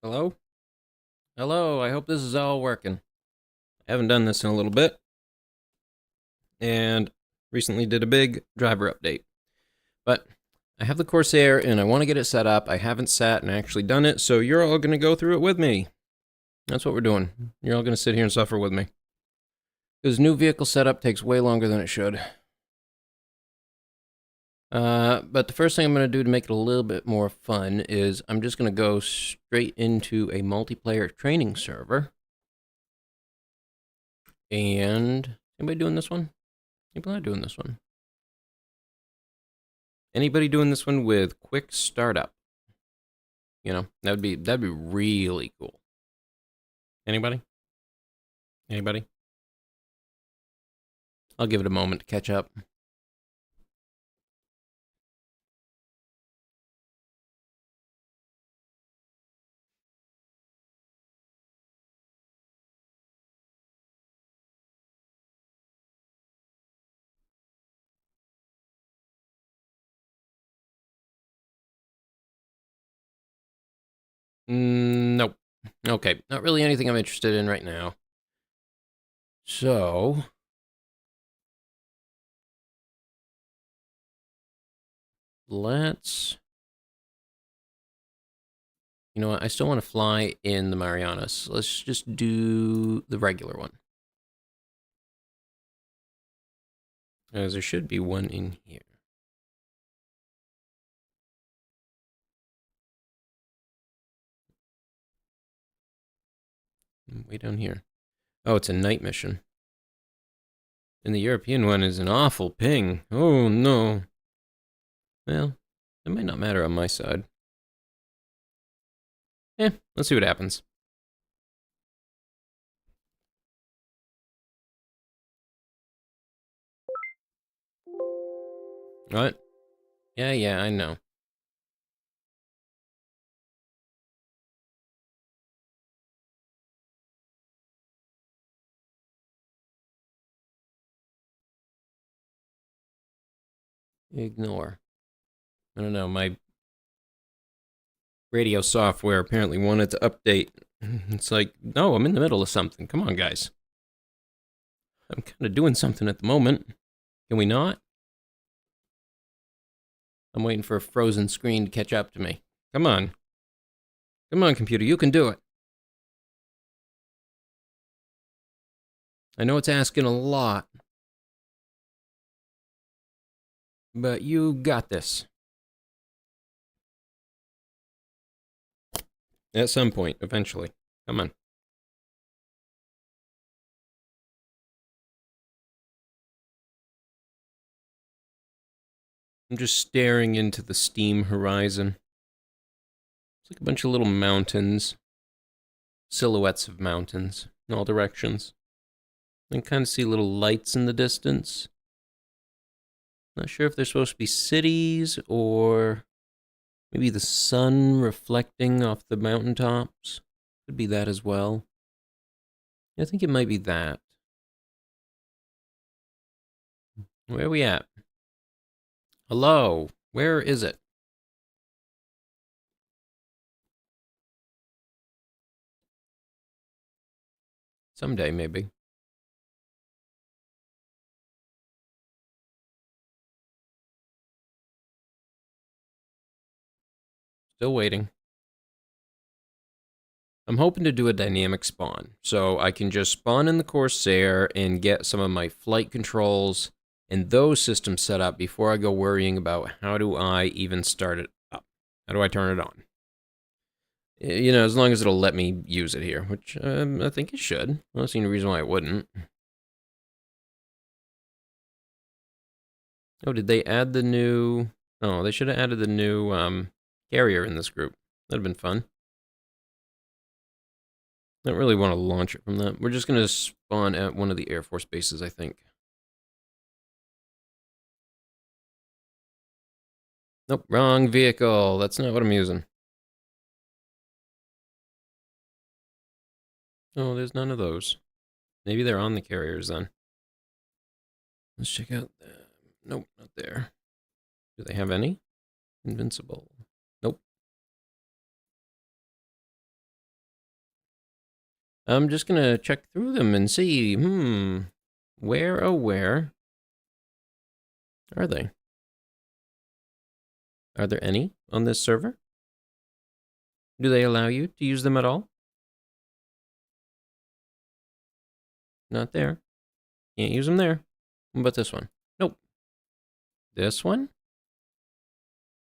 Hello? Hello, I hope this is all working. I haven't done this in a little bit, and recently did a big driver update. But I have the Corsair, and I want to get it set up. I haven't sat and actually done it, so you're all going to go through it with me. That's what we're doing. You're all going to sit here and suffer with me. Because new vehicle setup takes way longer than it should. But the first thing I'm going to do to make it a little bit more fun is I'm just going to go straight into a multiplayer training server. And anybody doing this one? People not doing this one. Anybody doing this one with quick startup? You know, that'd be really cool. Anybody? Anybody? I'll give it a moment to catch up. Nope. Okay, not really anything I'm interested in right now. So, let's... You know what? I still want to fly in the Marianas. Let's just do the regular one. As there should be one in here. Way down here. Oh, it's a night mission. And the European one is an awful ping. Oh, no. Well, that might not matter on my side. Let's see what happens. What? Yeah, I know. Ignore. I don't know, my radio software apparently wanted to update. It's like, no, I'm in the middle of something. Come on, guys. I'm kind of doing something at the moment. Can we not? I'm waiting for a frozen screen to catch up to me. Come on. Come on, computer, you can do it. I know it's asking a lot, but you got this. At some point, eventually. Come on. I'm just staring into the steam horizon. It's like a bunch of little mountains. Silhouettes of mountains in all directions. I can kind of see little lights in the distance. Not sure if they're supposed to be cities or maybe the sun reflecting off the mountaintops. Could be that as well. I think it might be that. Where are we at? Hello? Where is it? Someday, maybe. Still waiting. I'm hoping to do a dynamic spawn, so I can just spawn in the Corsair and get some of my flight controls and those systems set up before I go worrying about how do I even start it up. How do I turn it on? You know, as long as it'll let me use it here, which I think it should. I don't see any reason why it wouldn't. Oh, did they add the new... Oh, they should have added the new carrier in this group. That'd have been fun. I don't really want to launch it from that. We're just going to spawn at one of the Air Force bases, I think. Nope, wrong vehicle. That's not what I'm using. Oh, there's none of those. Maybe they're on the carriers then. Let's check out that. Nope, not there. Do they have any? Invincible. Nope. I'm just gonna check through them and see, where, oh where are they? Are there any on this server? Do they allow you to use them at all? Not there. Can't use them there. What about this one? Nope. This one?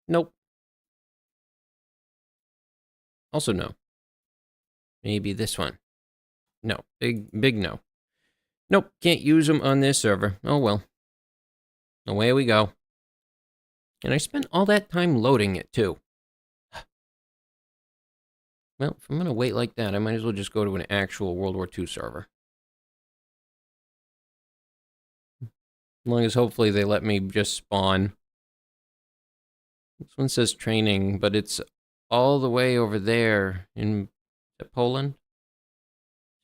Nope. Also no. Maybe this one. No. Big no. Nope. Can't use them on this server. Oh well. Away we go. And I spent all that time loading it too. Well, if I'm gonna wait like that, I might as well just go to an actual World War II server. As long as hopefully they let me just spawn. This one says training, but it's all the way over there in Poland.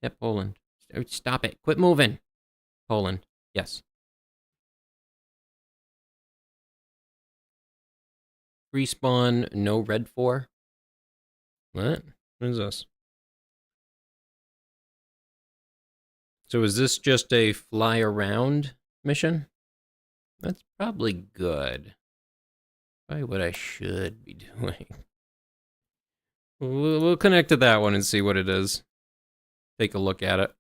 Yeah, Poland. Stop it. Quit moving. Poland. Yes. Respawn, no red 4. What? What is this? So is this just a fly around mission? That's probably good. Probably what I should be doing. We'll connect to that one and see what it is. Take a look at it.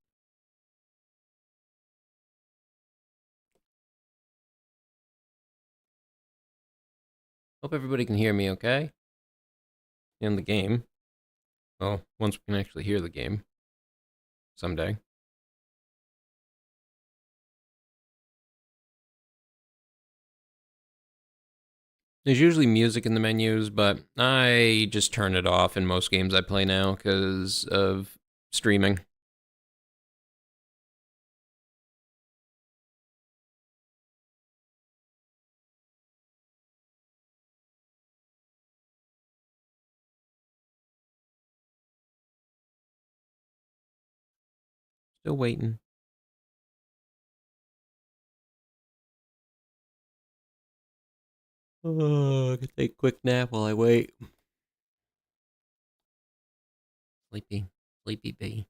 Hope everybody can hear me okay. In the game. Well, once we can actually hear the game. Someday. There's usually music in the menus, but I just turn it off in most games I play now because of streaming. Still waiting. Oh, I could take a quick nap while I wait. Sleepy. Sleepy bee.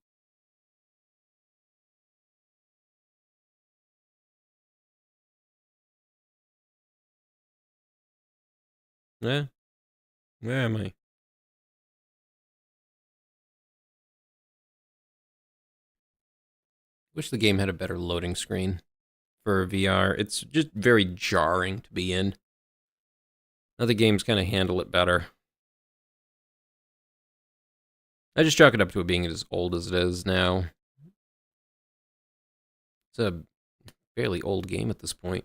Yeah. Where am I? Wish the game had a better loading screen for VR. It's just very jarring to be in. Other games kind of handle it better. I just chalk it up to it being as old as it is now. It's a fairly old game at this point.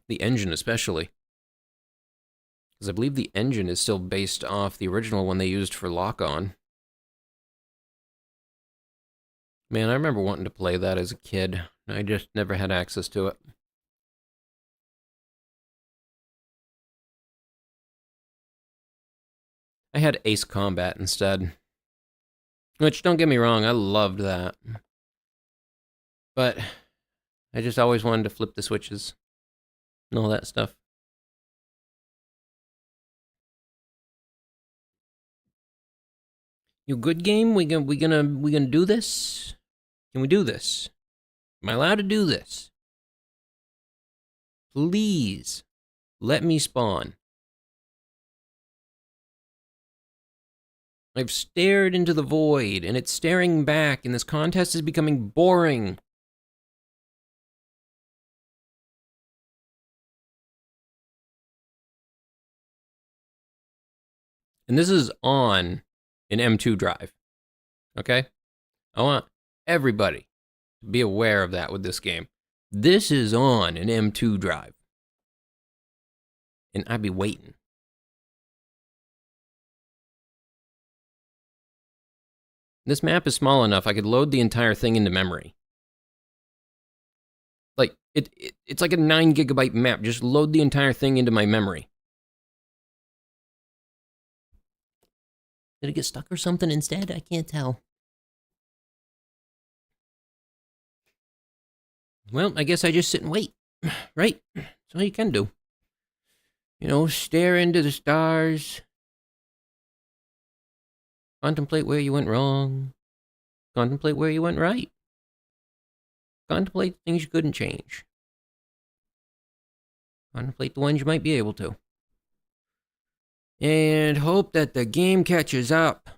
The engine especially. Because I believe the engine is still based off the original one they used for Lock-On. Man, I remember wanting to play that as a kid. I just never had access to it. I had Ace Combat instead. Which, don't get me wrong, I loved that. But I just always wanted to flip the switches and all that stuff. You good game? We gonna do this? Can we do this? Am I allowed to do this? Please, let me spawn. I've stared into the void, and it's staring back, and this contest is becoming boring. And this is on an M2 drive, okay? I want everybody to be aware of that with this game. This is on an M2 drive. And I'd be waiting. This map is small enough I could load the entire thing into memory. Like, it's like a 9 gigabyte map. Just load the entire thing into my memory. Did it get stuck or something instead? I can't tell. Well, I guess I just sit and wait. Right? That's all you can do. You know, stare into the stars. Contemplate where you went wrong. Contemplate where you went right. Contemplate things you couldn't change. Contemplate the ones you might be able to. And hope that the game catches up.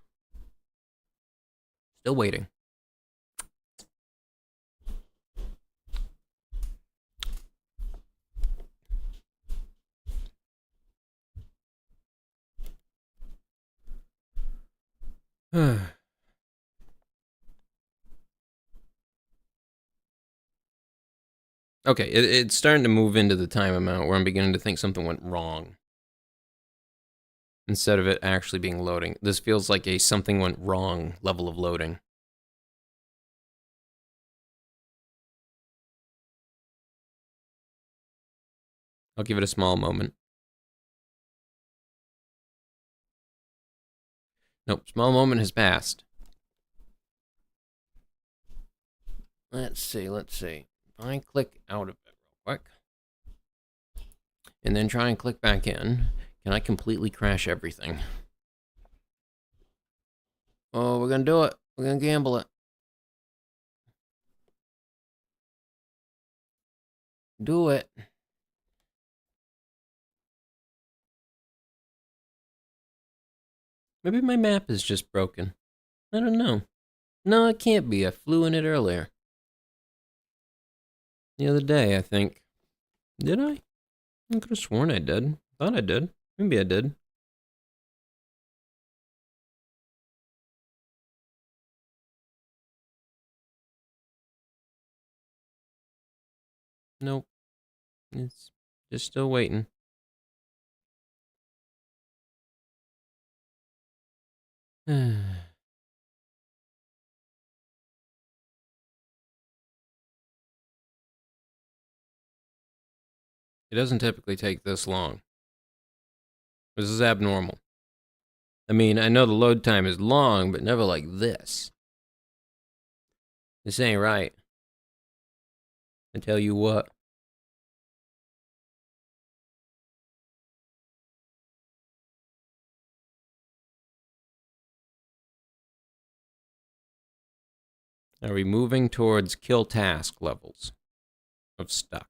Still waiting. Okay, it's starting to move into the time amount where I'm beginning to think something went wrong. Instead of it actually being loading. This feels like a something went wrong level of loading. I'll give it a small moment. Nope, small moment has passed. Let's see. If I click out of it real quick, and then try and click back in, can I completely crash everything? Oh, we're gonna do it. We're gonna gamble it. Do it. Maybe my map is just broken. I don't know. No, it can't be. I flew in it earlier. The other day, I think. Did I? I could have sworn I did. Thought I did. Maybe I did. Nope. It's just still waiting. It doesn't typically take this long. This is abnormal. I mean, I know the load time is long, but never like this. This ain't right. I tell you what. Are we moving towards kill task levels of stuck?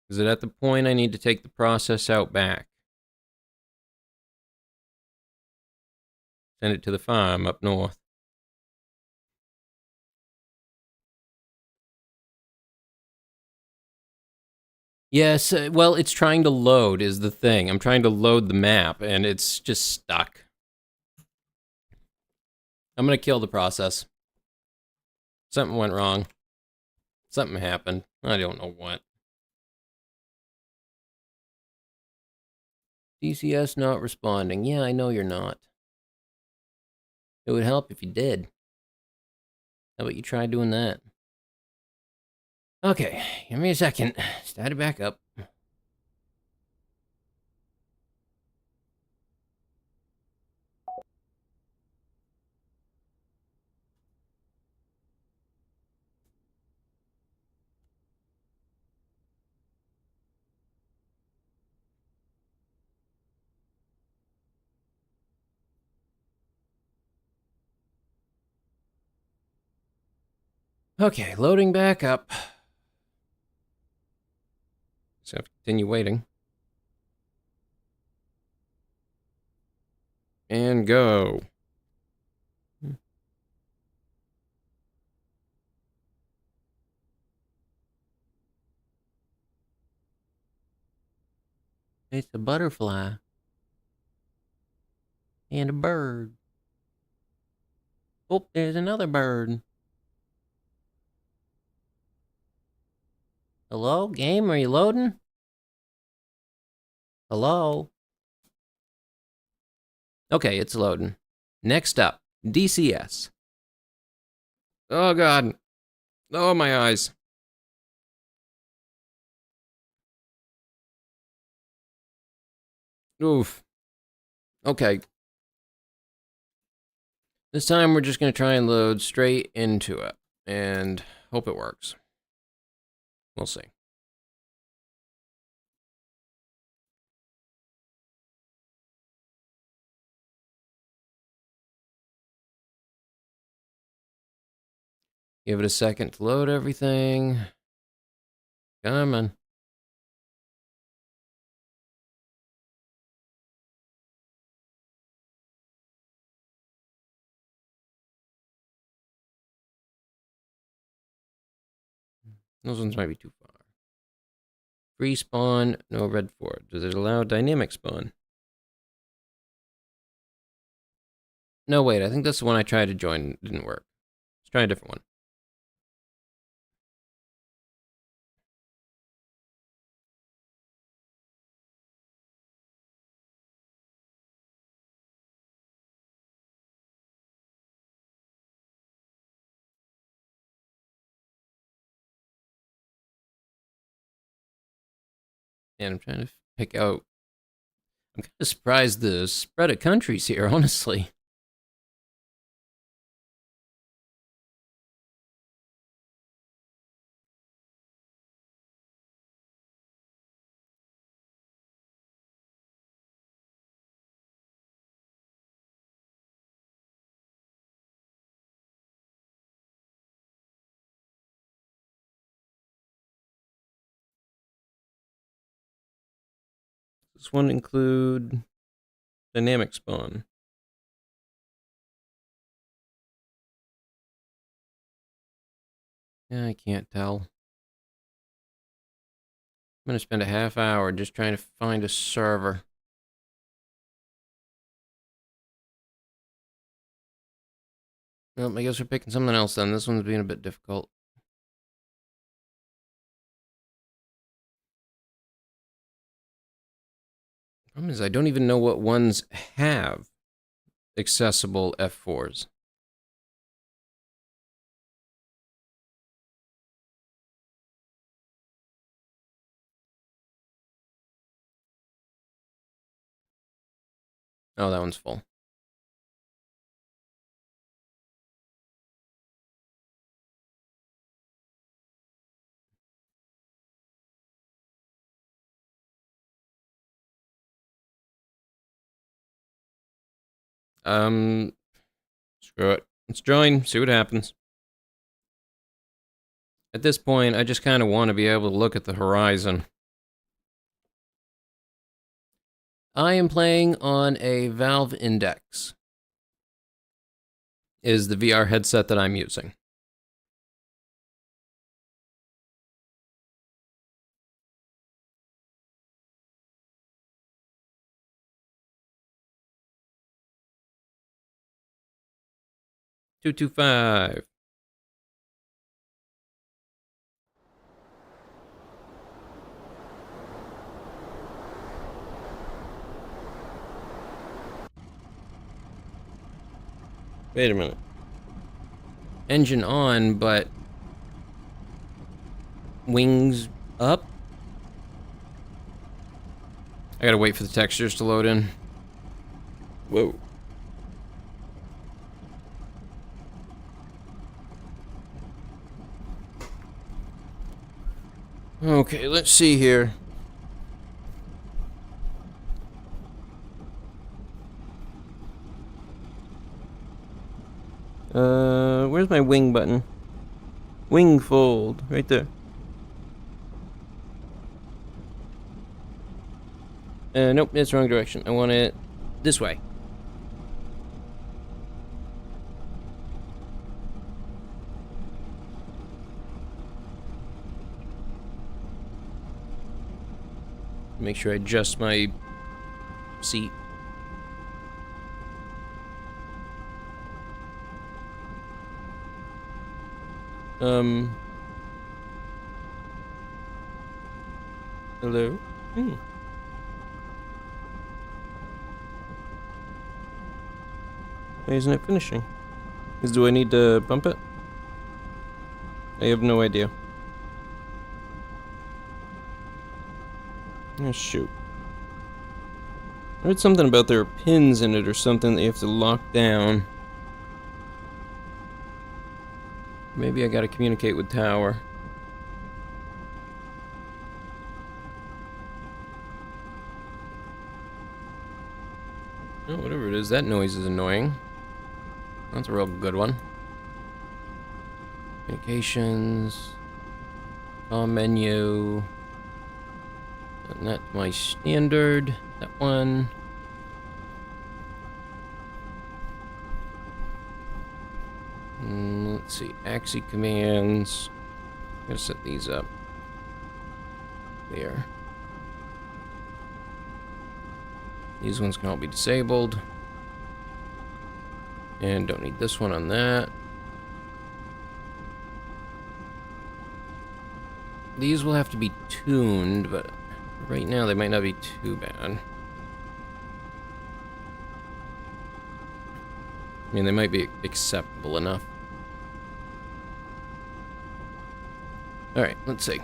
Is it at the point I need to take the process out back? Send it to the farm up north. Yes, well, it's trying to load is the thing. I'm trying to load the map, and it's just stuck. I'm gonna kill the process. Something went wrong. Something happened. I don't know what. DCS not responding. Yeah, I know you're not. It would help if you did. How about you try doing that? Okay, give me a second. Start it back up. Okay, loading back up. So I have to continue waiting. And go. It's a butterfly. And a bird. Oh, there's another bird. Hello, game? Are you loading? Hello? Okay, it's loading. Next up, DCS. Oh, God. Oh, my eyes. Oof. Okay. This time we're just going to try and load straight into it. And hope it works. We'll see. Give it a second to load everything. Come on. Those ones might be too far. Free spawn, no red for it. Does it allow dynamic spawn? No, wait, I think that's the one I tried to join. It didn't work. Let's try a different one. And I'm trying to pick out... I'm kind of surprised the spread of countries here, honestly. Does this one include dynamic spawn? Yeah, I can't tell. I'm going to spend a half hour just trying to find a server. Well, I guess we're picking something else then. This one's being a bit difficult. Problem is, I don't even know what ones have accessible F4s. Oh, that one's full. Screw it. Let's join, see what happens. At this point, I just kind of want to be able to look at the horizon. I am playing on a Valve Index. Is the VR headset that I'm using. $225. Wait a minute. Engine on, but wings up? I gotta wait for the textures to load in. Whoa. Okay, let's see here. Where's my wing button? Wing fold, right there. Nope, it's the wrong direction. I want it this way. Make sure I adjust my seat. Hello? Why isn't it finishing? Do I need to bump it? I have no idea. Oh, shoot. I heard something about there are pins in it or something that you have to lock down. Maybe I gotta communicate with Tower. Oh, whatever it is, that noise is annoying. That's a real good one. Communications. Menu. And that's my standard. That one. Let's see. Axi commands. I'm gonna set these up. There. These ones can all be disabled. And don't need this one on that. These will have to be tuned, but right now they might not be too bad. I mean, they might be acceptable enough. Alright, let's see.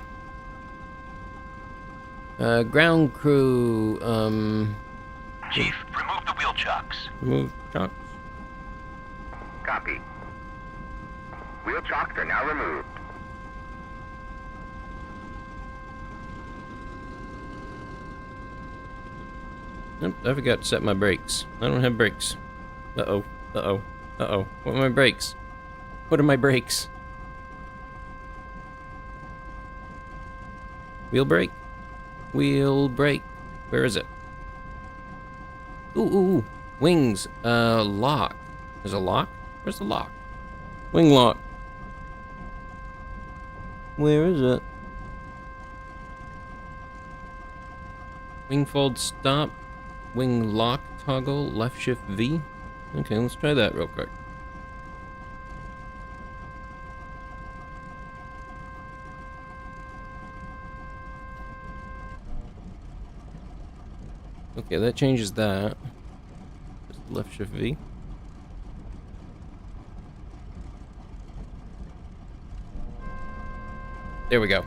Ground crew, Chief, remove the wheel chocks. remove chocks. Copy. Wheel chocks are now removed. Nope, I forgot to set my brakes. I don't have brakes. Uh-oh, uh-oh, uh-oh. What are my brakes? What are my brakes? Wheel brake? Wheel brake. Where is it? Ooh, ooh, ooh. Wings. Lock. There's a lock? Where's the lock? Wing lock. Where is it? Wing fold stop. Wing lock toggle. Left shift V. Okay, let's try that real quick. Okay, that changes that. Just left shift V. There we go.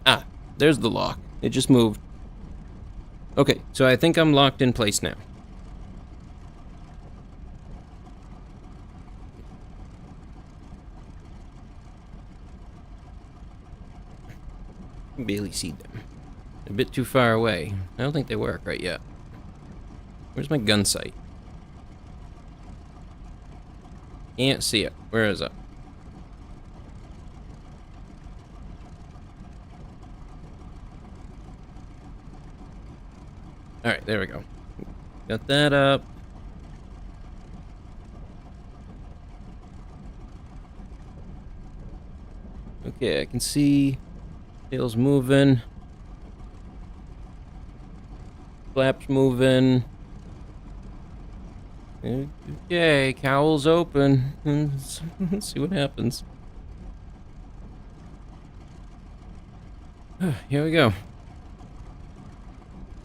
Ah, there's the lock. It just moved. Okay, so I think I'm locked in place now. Barely see them. A bit too far away. I don't think they work right yet. Where's my gun sight? Can't see it. Where is it? Alright, there we go. Got that up. Okay, I can see tails moving. Flaps moving. Okay, cowl's open. Let's see what happens. Here we go.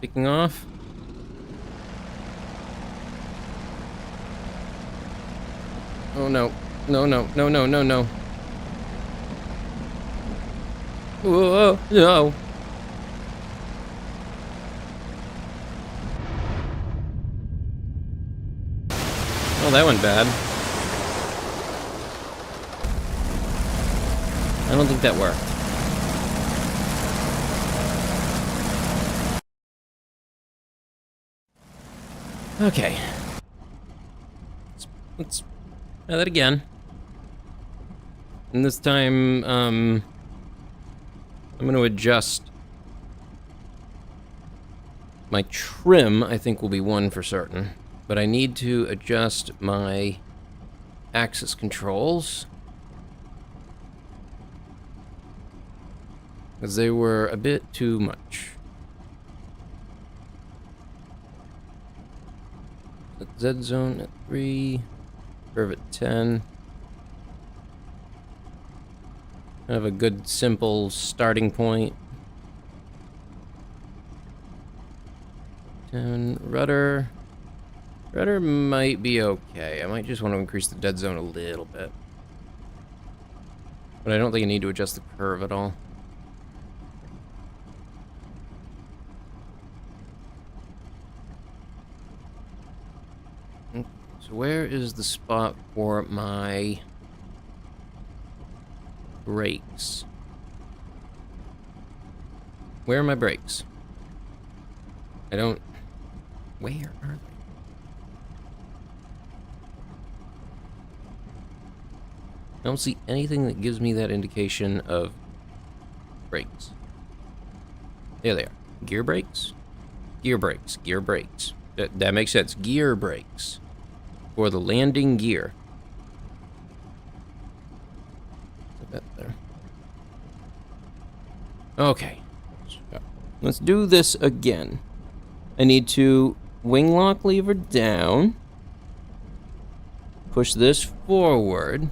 Kicking off. Oh no. No, no, no, no, no, no. Whoa, no. Oh, that went bad. I don't think that worked. Okay. Let's try that again. And this time, I'm going to adjust. My trim, I think, will be 1 for certain. But I need to adjust my axis controls, because they were a bit too much. Z zone at 3, curve at 10. Kind of a good, simple starting point. 10, rudder. Rudder might be okay. I might just want to increase the dead zone a little bit. But I don't think I need to adjust the curve at all. So where is the spot for my brakes? Where are my brakes? I don't Where are they? I don't see anything that gives me that indication of brakes. There they are. Gear brakes? Gear brakes. Gear brakes. That makes sense. Gear brakes. For the landing gear. Put that there. Okay. Let's do this again. I need to wing lock lever down. Push this forward.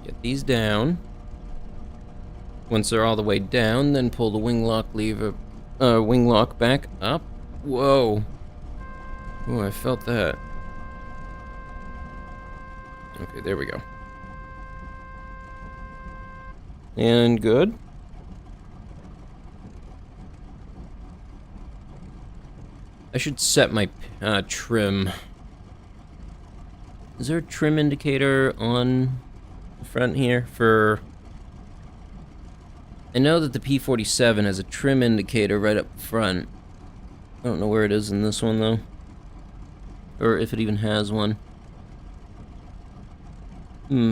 Get these down. Once they're all the way down, then pull the wing lock lever, wing lock back up. Whoa. Oh, I felt that. Okay, there we go. And good. I should set my trim. Is there a trim indicator on the front here for... I know that the P47 has a trim indicator right up front. I don't know where it is in this one, though. Or if it even has one.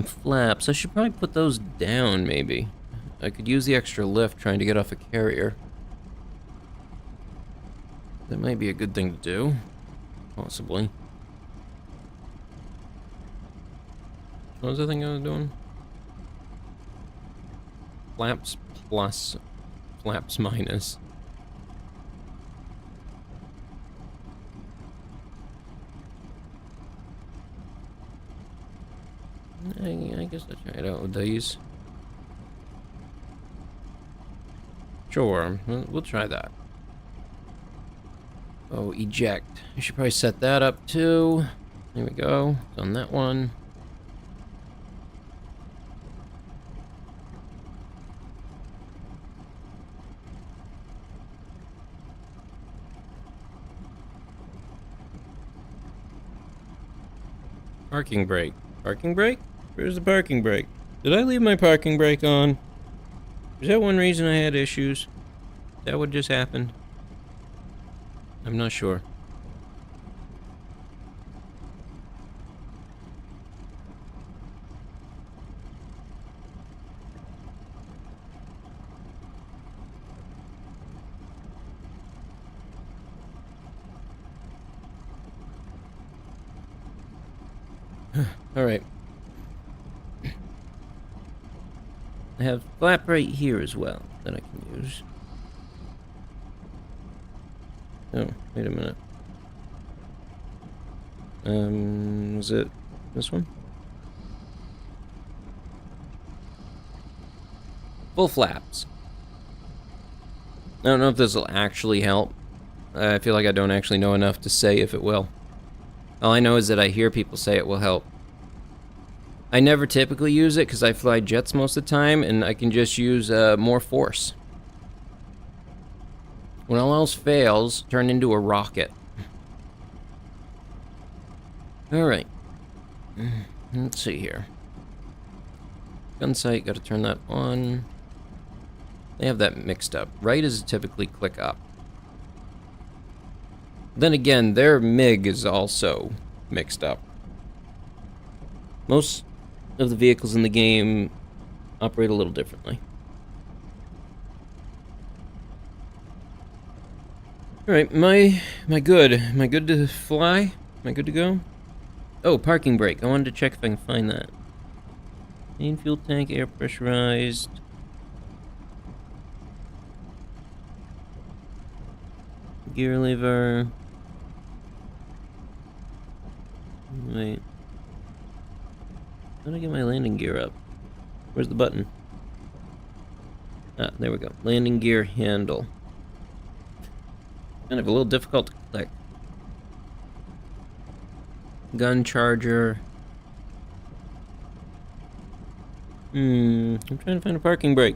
Flaps. I should probably put those down, maybe. I could use the extra lift trying to get off a carrier. That might be a good thing to do. Possibly. What was the thing I was doing? Flaps plus, flaps minus. I guess I'll try it out with these. Sure, we'll try that. Oh, eject. I should probably set that up too. There we go. On that one. Parking brake. Parking brake? Where's the parking brake? Did I leave my parking brake on? Is that one reason I had issues? Is that what just happened? I'm not sure. All right. I have flap right here as well that I can use. Oh, wait a minute. Was it this one? Full flaps. I don't know if this will actually help. I feel like I don't actually know enough to say if it will. All I know is that I hear people say it will help. I never typically use it because I fly jets most of the time, and I can just use more force. When all else fails, turn into a rocket. Alright. Let's see here. Gun sight, gotta turn that on. They have that mixed up. Right is typically click up. Then again, their MiG is also mixed up. Most of the vehicles in the game operate a little differently. Alright, am I good? Am I good to fly? Am I good to go? Oh, parking brake. I wanted to check if I can find that. Main fuel tank, air pressurized. Gear lever. Wait. How do I get my landing gear up? Where's the button? Ah, there we go. Landing gear handle. Kind of a little difficult to click. Gun charger. I'm trying to find a parking brake.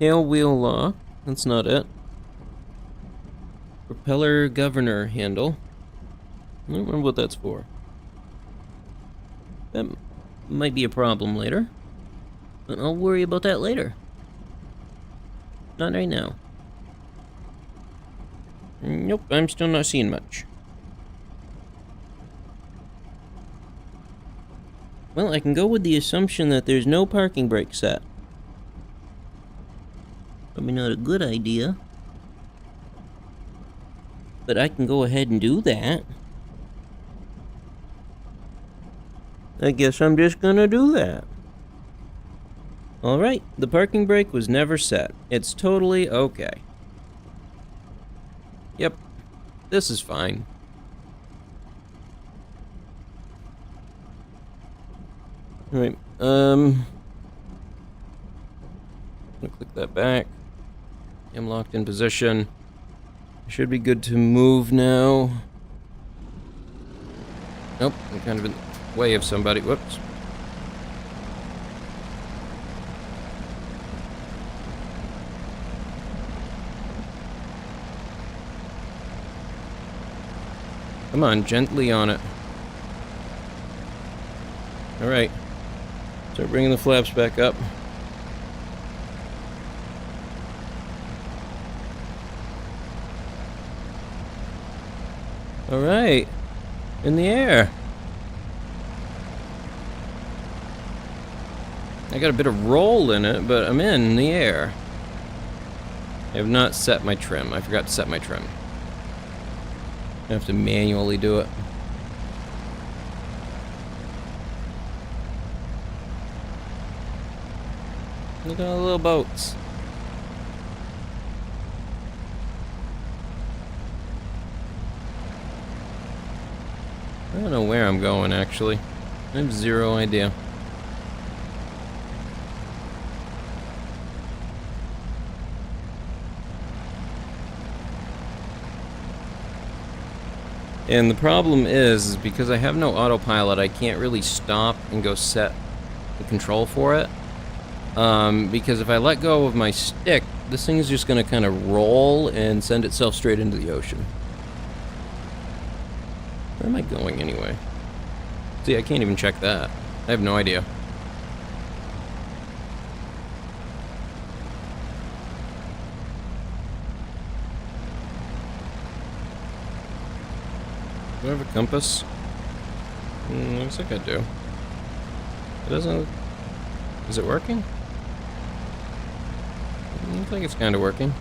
Tail wheel lock. That's not it. Propeller governor handle. I don't remember what that's for. That might be a problem later. But I'll worry about that later. Not right now. Nope, I'm still not seeing much. Well, I can go with the assumption that there's no parking brake set. Probably not a good idea. But I can go ahead and do that. I guess I'm just gonna do that. Alright, the parking brake was never set. It's totally okay. Yep, this is fine. Alright, I'm gonna click that back. I'm locked in position. I should be good to move now. Nope, I'm kind of in the way of somebody. Whoops. Come on, gently on it. Alright. Start bringing the flaps back up. Alright. In the air. I got a bit of roll in it, but I'm in the air. I have not set my trim. I forgot to set my trim. I have to manually do it. Look at all the little boats. I don't know where I'm going, actually. I have zero idea. And the problem is because I have no autopilot, I can't really stop and go set the control for it. Because if I let go of my stick, this thing is just going to kind of roll and send itself straight into the ocean. Where am I going anyway? See, I can't even check that. I have no idea. Do I have a compass? Looks like I do. It doesn't... Is it working? Looks like it's kind of working.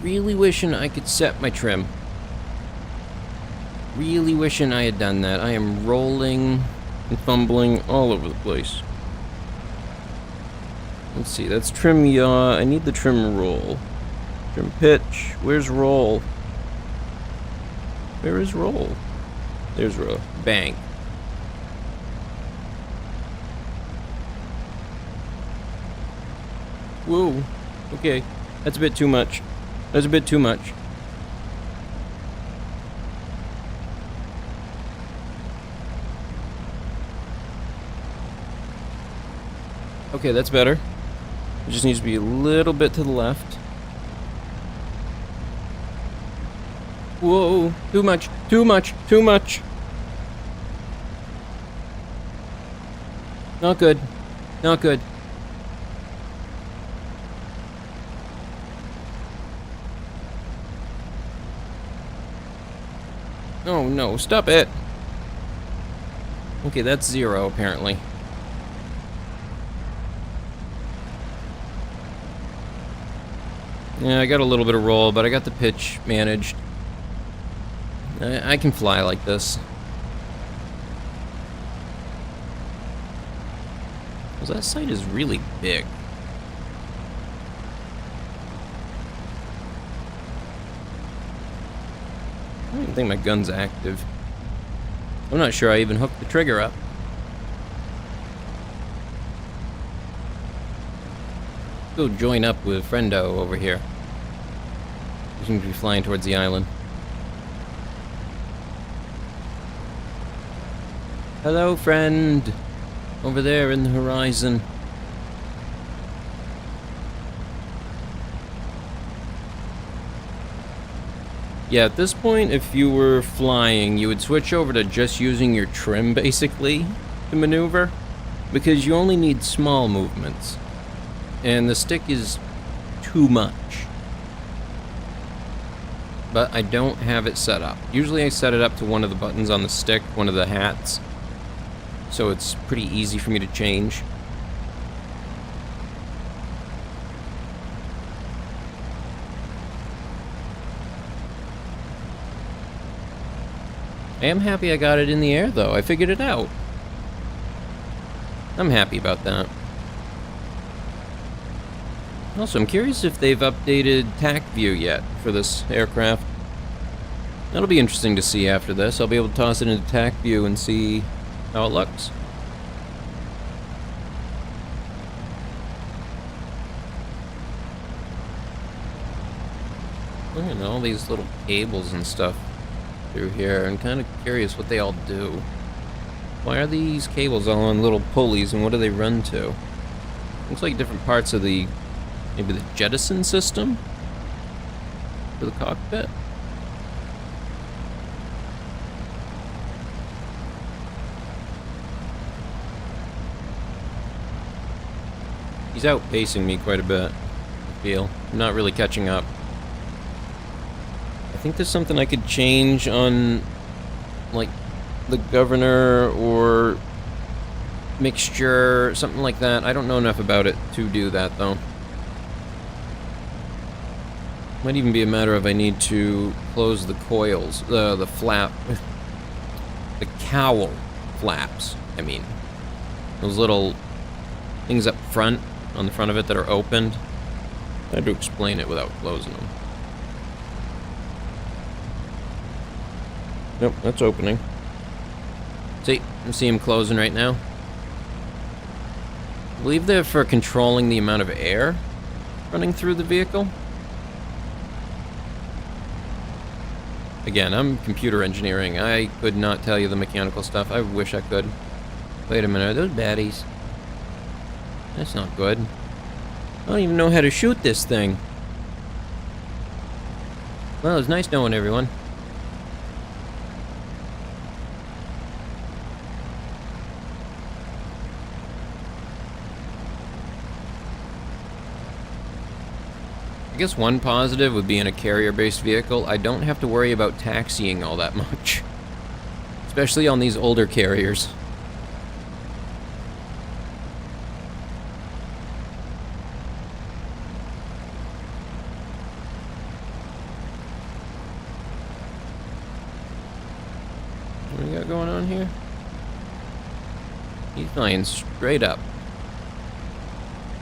Really wishing I could set my trim. Really wishing I had done that. I am rolling and fumbling all over the place. Let's see, that's trim yaw. I need the trim roll. Trim pitch. Where's roll? Where is roll? There's roll. Bang. Whoa. Okay. That's a bit too much. That's a bit too much. Okay, that's better. It just needs to be a little bit to the left. Whoa, too much, too much, too much. Not good, not good. Oh no, stop it. Okay, that's 0 apparently. Yeah, I got a little bit of roll, but I got the pitch managed. I can fly like this. Well, that site is really big. I don't even think my gun's active. I'm not sure I even hooked the trigger up. Go join up with Friendo over here. He seems to be flying towards the island. Hello, friend. Over there in the horizon. Yeah, at this point, if you were flying, you would switch over to just using your trim, basically, to maneuver. Because you only need small movements. and the stick is too much. But I don't have it set up. Usually I set it up to one of the buttons on the stick, one of the hats, so it's pretty easy for me to change. I am happy I got it in the air, though. I figured it out. I'm happy about that. Also, I'm curious if they've updated TAC view yet for this aircraft. That'll be interesting to see after this. I'll be able to toss it into TAC view and see how it looks. Look at all these little cables and stuff through here. I'm kind of curious what they all do. Why are these cables all on little pulleys, and what do they run to? Looks like different parts of the, maybe the jettison system for the cockpit. He's outpacing me quite a bit, I feel. I'm not really catching up. I think there's something I could change on, like, the governor or mixture, something like that. I don't know enough about it to do that, though. Might even be a matter of I need to close the coils, the flap, the cowl flaps, I mean. Those little things up front, on the front of it that are opened. I had to explain it without closing them. Nope, that's opening. See, I see him closing right now. I believe they're for controlling the amount of air running through the vehicle. Again, I'm computer engineering. I could not tell you the mechanical stuff. I wish I could. Wait a minute, are those baddies? That's not good. I don't even know how to shoot this thing. Well, it's nice knowing everyone. I guess one positive would be in a carrier-based vehicle, I don't have to worry about taxiing all that much. Especially on these older carriers. What do we got going on here? He's flying straight up.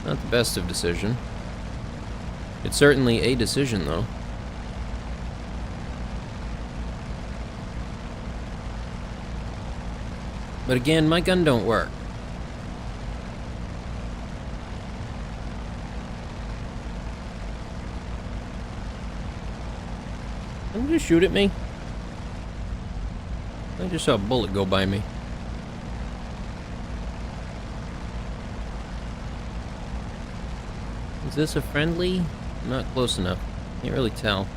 Not the best of decision. It's certainly a decision, though. But again, my gun don't work. Don't just shoot at me. I just saw a bullet go by me. Is this a friendly? Not close enough. Can't really tell.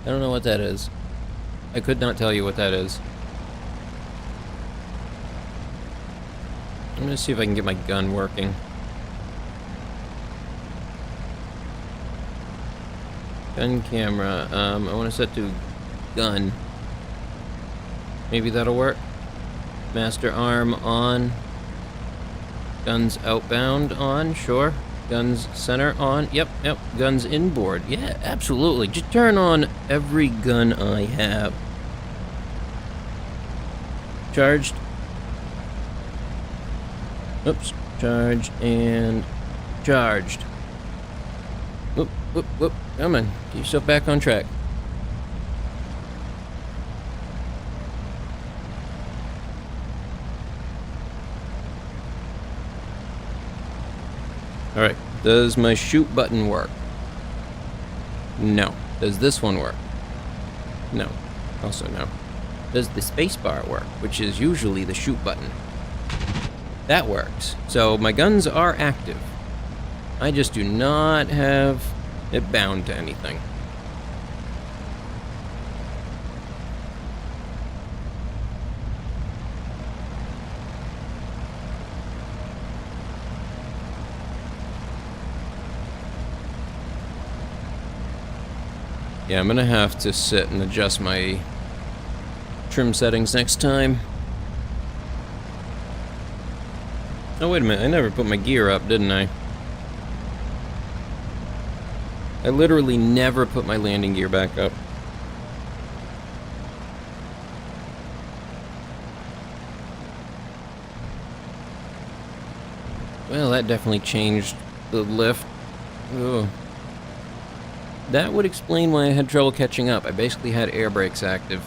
I don't know what that is. I could not tell you what that is. I'm gonna see if I can get my gun working. Gun camera. I want to set to gun. Maybe that'll work. Master arm on. Guns outbound on. Sure. Guns center on. Yep. Guns inboard. Yeah, absolutely. Just turn on every gun I have. Charged. Oops. Charged and charged. Whoop. Come on. Get yourself back on track. Alright. Does my shoot button work? No. Does this one work? No. Also no. Does the spacebar work, which is usually the shoot button? That works. So my guns are active. I just do not have it bound to anything. Yeah, I'm gonna have to sit and adjust my trim settings next time. Oh, wait a minute, I never put my gear up, didn't I? I literally never put my landing gear back up. Well, that definitely changed the lift. Ugh. That would explain why I had trouble catching up. I basically had air brakes active.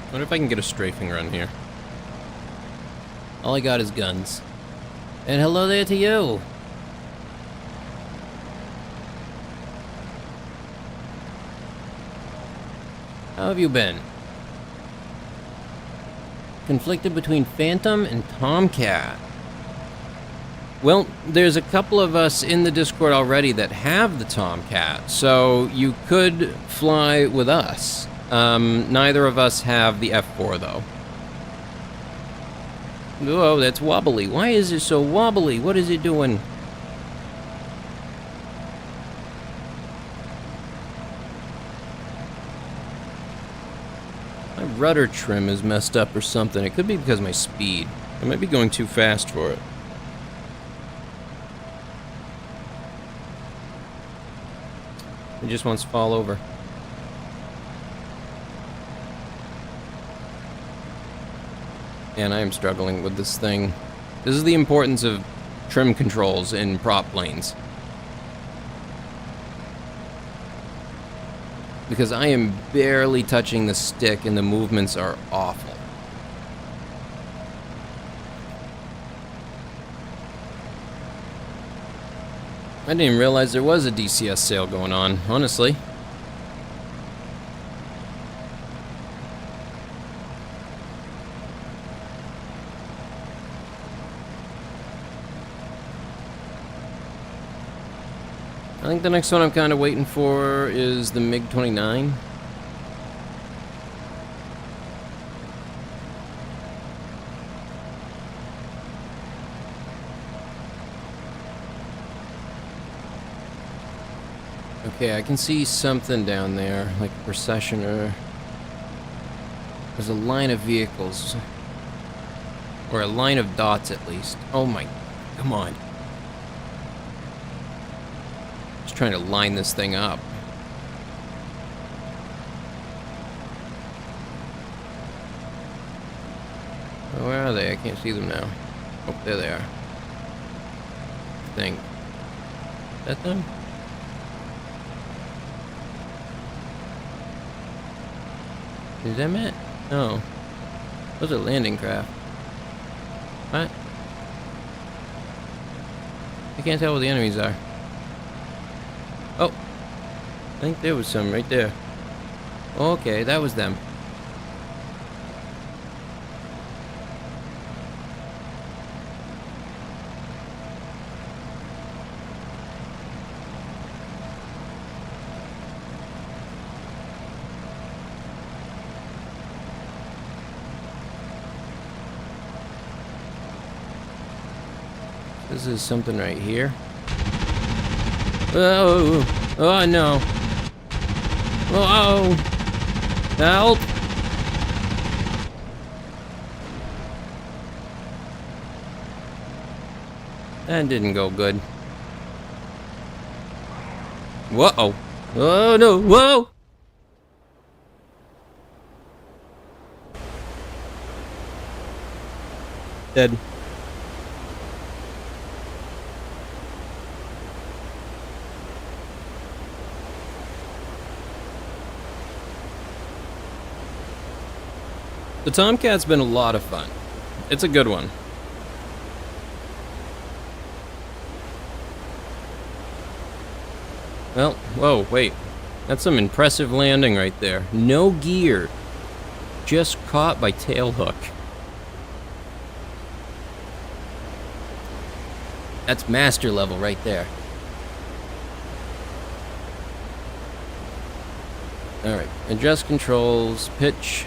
I wonder if I can get a strafing run here. All I got is guns. And hello there to you! How have you been? Conflicted between Phantom and Tomcat. Well, there's a couple of us in the Discord already that have the Tomcat, so you could fly with us. Neither of us have the F4, though. Whoa, that's wobbly. Why is it so wobbly? What is it doing? My rudder trim is messed up or something. It could be because of my speed. I might be going too fast for it. It just wants to fall over. And I am struggling with this thing. This is the importance of trim controls in prop planes. Because I am barely touching the stick and the movements are awful. I didn't even realize there was a DCS sale going on, honestly. I think the next one I'm kind of waiting for is the MiG-29. Okay, I can see something down there, like a processioner. There's a line of vehicles. Or a line of dots, at least. Oh my... come on. Just trying to line this thing up. Oh, where are they? I can't see them now. Oh, there they are. I think. Is that them? Is that it? No. Those are landing craft. What? I can't tell where the enemies are. Oh. I think there was some right there. Okay, that was them. This is something right here. Oh, oh no. Oh, help. That didn't go good. Whoa. Oh no, whoa. Dead. The Tomcat's been a lot of fun. It's a good one. Well, whoa, wait. That's some impressive landing right there. No gear. Just caught by tail hook. That's master level right there. Alright, adjust controls, pitch.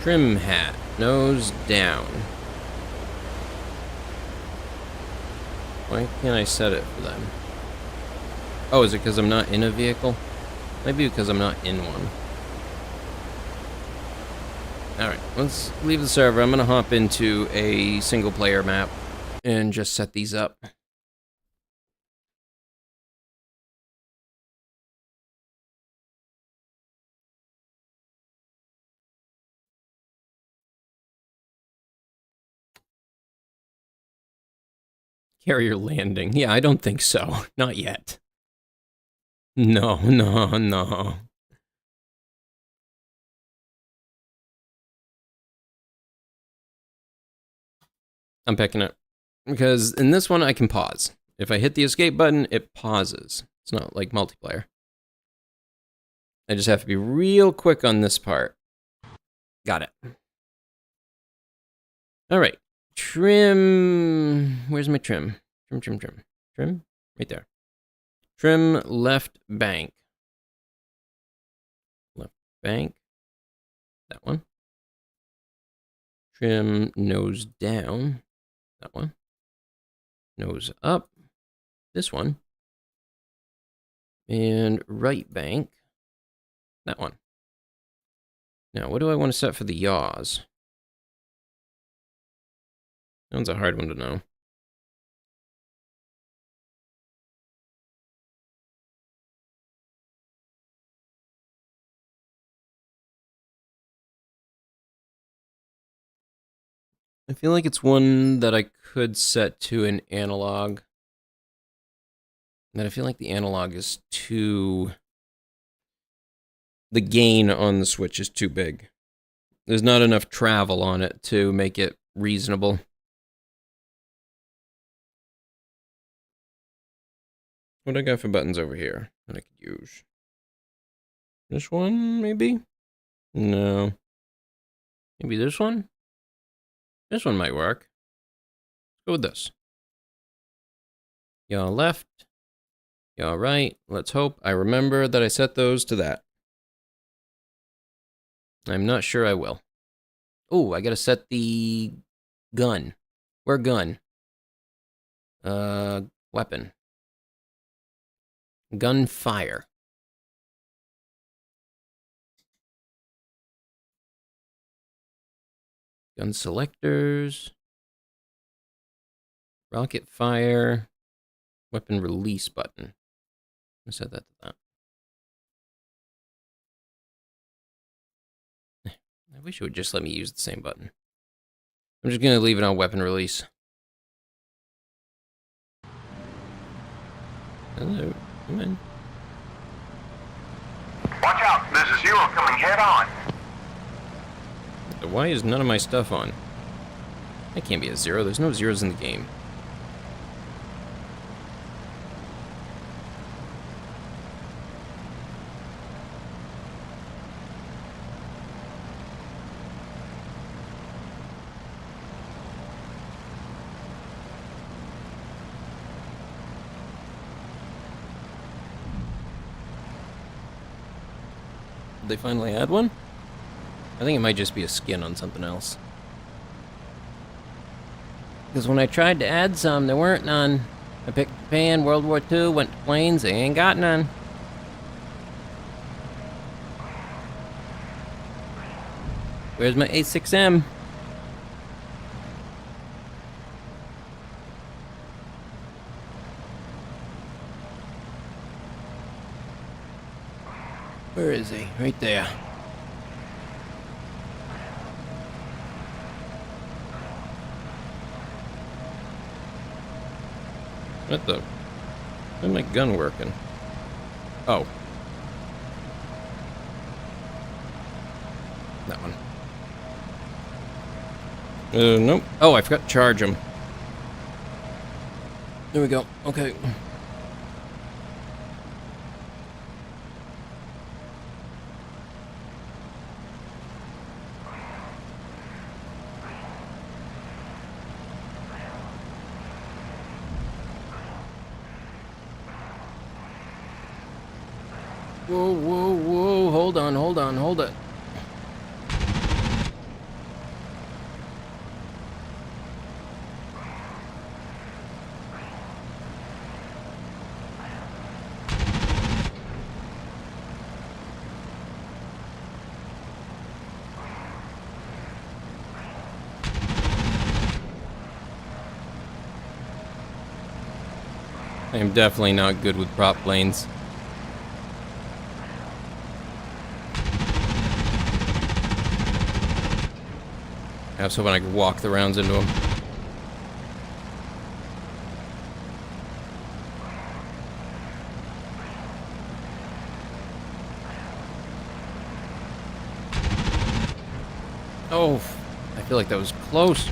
Trim hat, nose down. Why can't I set it for them? Oh, is it because I'm not in a vehicle? Maybe because I'm not in one. Alright, let's leave the server. I'm gonna hop into a single player map and just set these up. Carrier landing. Yeah, I don't think so. Not yet. No, no, no. I'm picking it. Because in this one, I can pause. If I hit the escape button, it pauses. It's not like multiplayer. I just have to be real quick on this part. Got it. All right. Trim. Where's my trim? Trim. Trim? Right there. Trim left bank. Left bank. That one. Trim nose down. That one. Nose up. This one. And right bank. That one. Now, what do I want to set for the yaws? That one's a hard one to know. I feel like it's one that I could set to an analog. But I feel like the analog is too... The gain on the Switch is too big. There's not enough travel on it to make it reasonable. What do I got for buttons over here that I could use? This one, maybe? No. Maybe this one? This one might work. Let's go with this. Yaw left. Yaw right. Let's hope I remember that I set those to that. I'm not sure I will. Oh, I gotta set the gun. Where gun? Weapon. Gunfire. Gun selectors. Rocket fire. Weapon release button. I set that to that. I wish it would just let me use the same button. I'm just gonna leave it on weapon release. Hello, come in. Watch out, there's a Zero coming head on. Why is none of my stuff on? That can't be a zero. There's no zeros in the game. Did they finally add one? I think it might just be a skin on something else. Because when I tried to add some, there weren't none. I picked Japan, World War II, went to planes, they ain't got none. Where's my A6M? Where is he? Right there. What the? Where's my gun working? Oh. That one. Nope. Oh, I forgot to charge him. There we go. Okay. Whoa, whoa, whoa. Hold on, hold on, hold it. I am definitely not good with prop planes. I was hoping I could walk the rounds into him. Oh, I feel like that was close.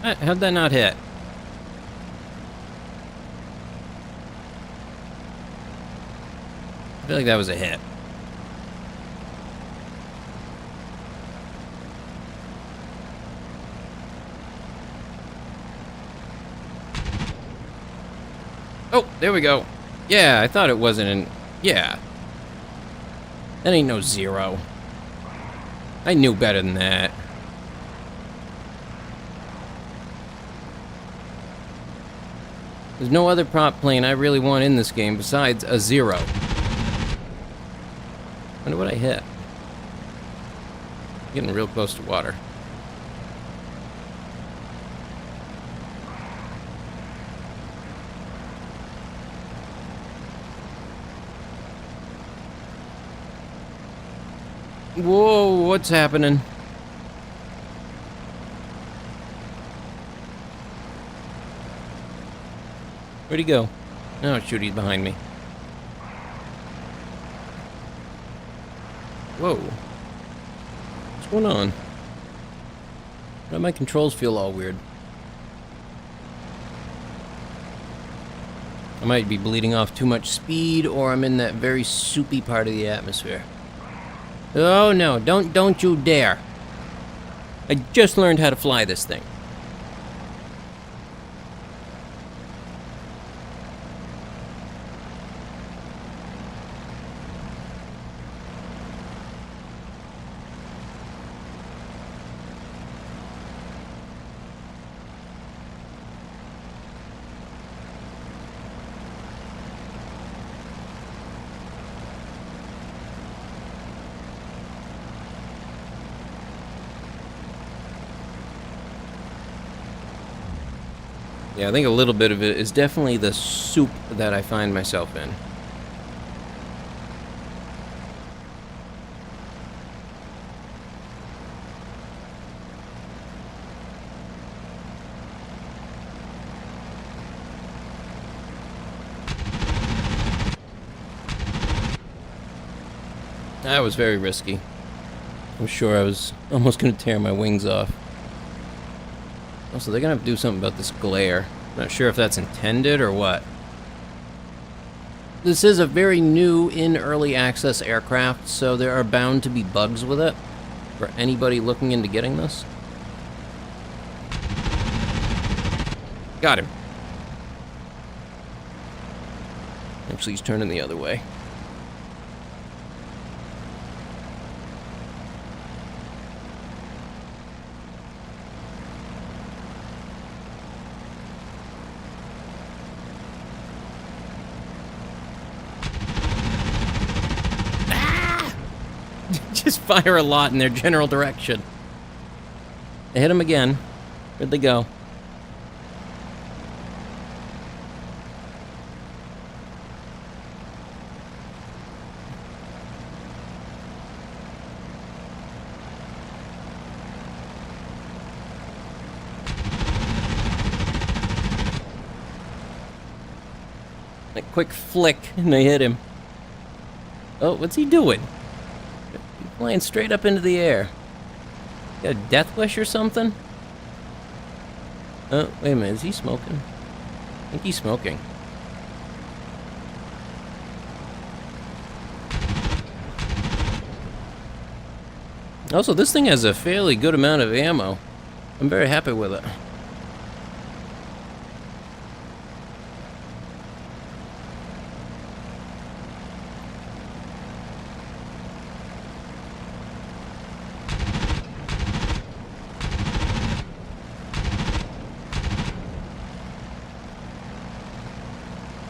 How'd that not hit? I feel like that was a hit. Oh, there we go. Yeah, I thought it wasn't an... Yeah. That ain't no zero. I knew better than that. There's no other prop plane I really want in this game besides a zero. Wonder what I hit. Getting real close to water. Whoa, what's happening? Where'd he go? Oh, shoot, he's behind me. Whoa. What's going on? Why do my controls feel all weird? I might be bleeding off too much speed, or I'm in that very soupy part of the atmosphere. Oh no, don't you dare. I just learned how to fly this thing. Yeah, I think a little bit of it is definitely the soup that I find myself in. That was very risky. I'm sure I was almost going to tear my wings off. Also, they're going to have to do something about this glare. Not sure if that's intended or what. This is a very new in early access aircraft, so there are bound to be bugs with it for anybody looking into getting this. Got him. Actually, he's turning the other way. Just fire a lot in their general direction. I hit him again. Where'd they go? quick flick, and I hit him. Oh, what's he doing? He's flying straight up into the air. Got a death wish or something? Oh, wait a minute, is he smoking? I think he's smoking. Also, this thing has a fairly good amount of ammo. I'm very happy with it.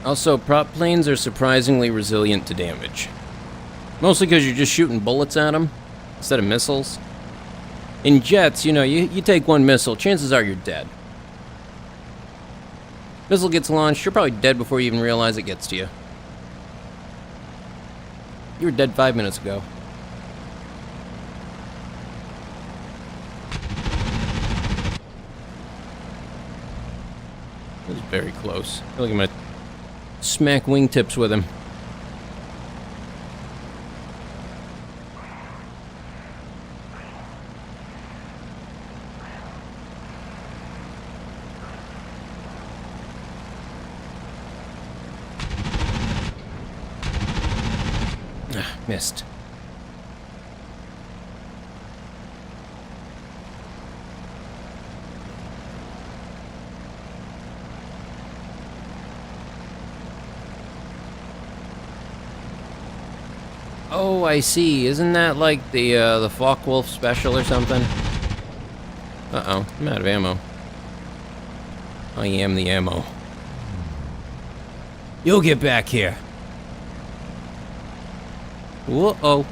Also, prop planes are surprisingly resilient to damage. Mostly because you're just shooting bullets at them instead of missiles. In jets, you know, you take one missile, chances are you're dead. Missile gets launched, you're probably dead before you even realize it gets to you. You were dead 5 minutes ago. That was very close. Look at my smack wingtips with him. Ah, missed. Oh, I see. Isn't that like the Focke-Wulf special or something? Uh-oh, I'm out of ammo. I am the ammo. You'll get back here. Whoa-oh.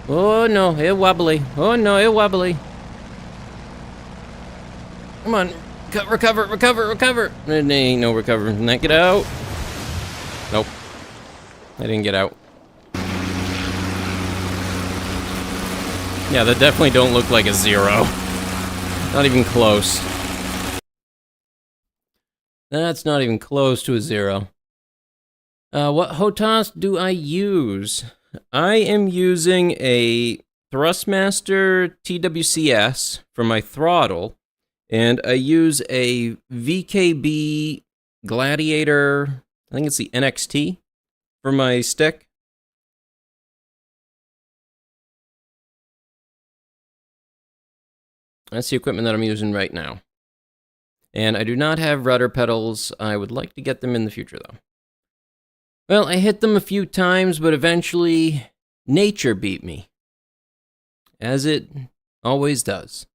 Oh, no, it wobbly. Oh, no, it wobbly. Come on. Recover. There ain't no recovering. Now get out. Nope. I didn't get out. Yeah, that definitely don't look like a 0. Not even close. That's not even close to a 0. What HOTAS do I use? I am using a Thrustmaster TWCS for my throttle, and I use a VKB Gladiator, I think it's the NXT, for my stick. That's the equipment that I'm using right now. And I do not have rudder pedals. I would like to get them in the future, though. Well, I hit them a few times, but eventually nature beat me. As it always does.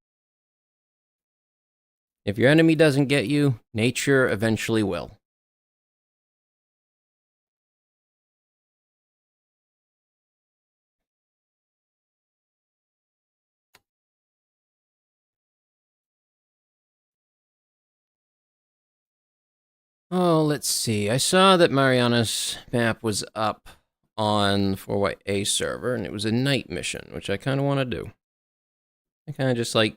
If your enemy doesn't get you, nature eventually will. Oh, let's see. I saw that Mariana's map was up on the 4YA server, and it was a night mission, which I kind of want to do. I kind of just like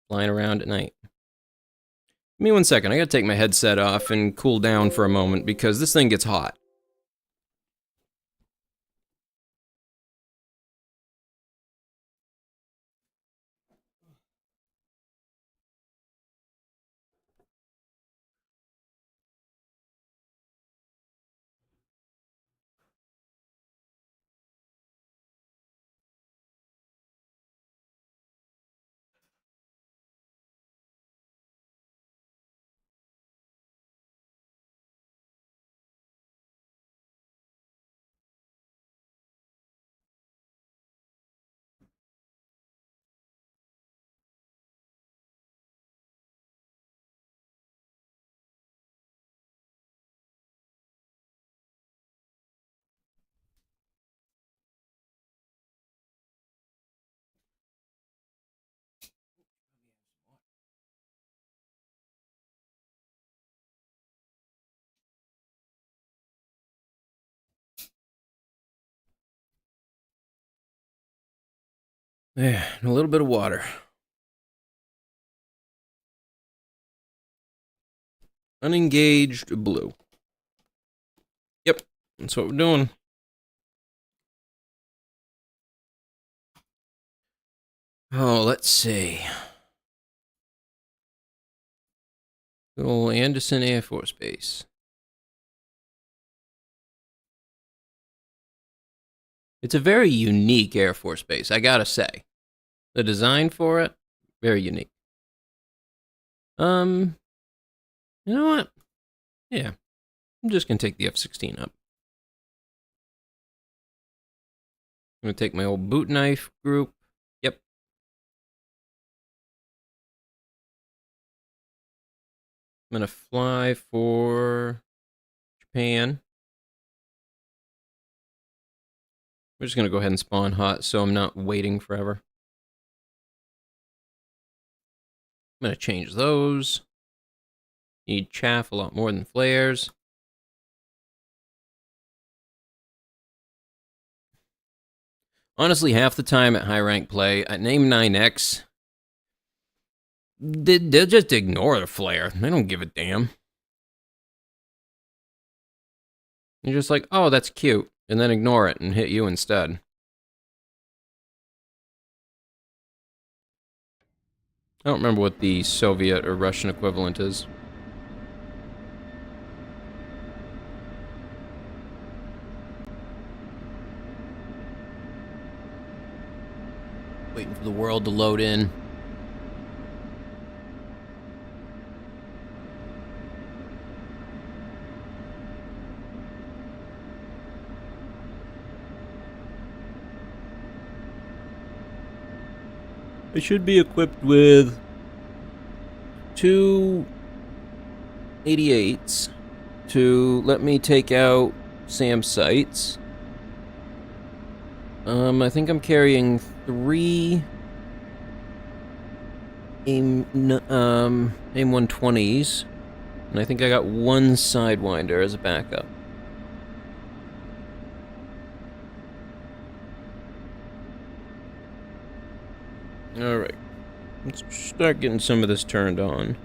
flying around at night. Give me 1 second. I gotta take my headset off and cool down for a moment, because this thing gets hot. Yeah, and a little bit of water. Unengaged blue. That's what we're doing. Oh, let's see. Good old Anderson Air Force Base. It's a very unique Air Force Base, I gotta say. The design for it, very unique. You know what? Yeah, I'm just gonna take the F-16 up. I'm gonna take my old boot knife group. Yep. I'm gonna fly for Japan. We're just gonna go ahead and spawn hot so I'm not waiting forever. I'm gonna change those. Need chaff a lot more than flares. Honestly, half the time at high rank play, at name 9X, they'll just ignore the flare. They don't give a damn. You're just like, oh, that's cute, and then ignore it and hit you instead. I don't remember what the Soviet or Russian equivalent is. Waiting for the world to load in. I should be equipped with 2 88s to let me take out SAM sites. I think I'm carrying 3 AIM-120s, and I think I got 1 Sidewinder as a backup. Alright, let's start getting some of this turned on.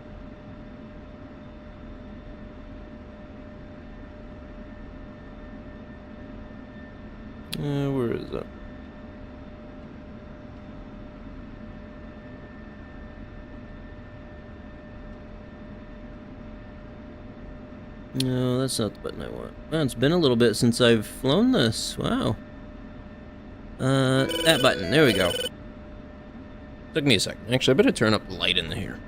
Where is it? No, that's not the button I want. Well, it's been a little bit since I've flown this. Wow. That button. There we go. Took me a second. Actually, I better turn up the light in here.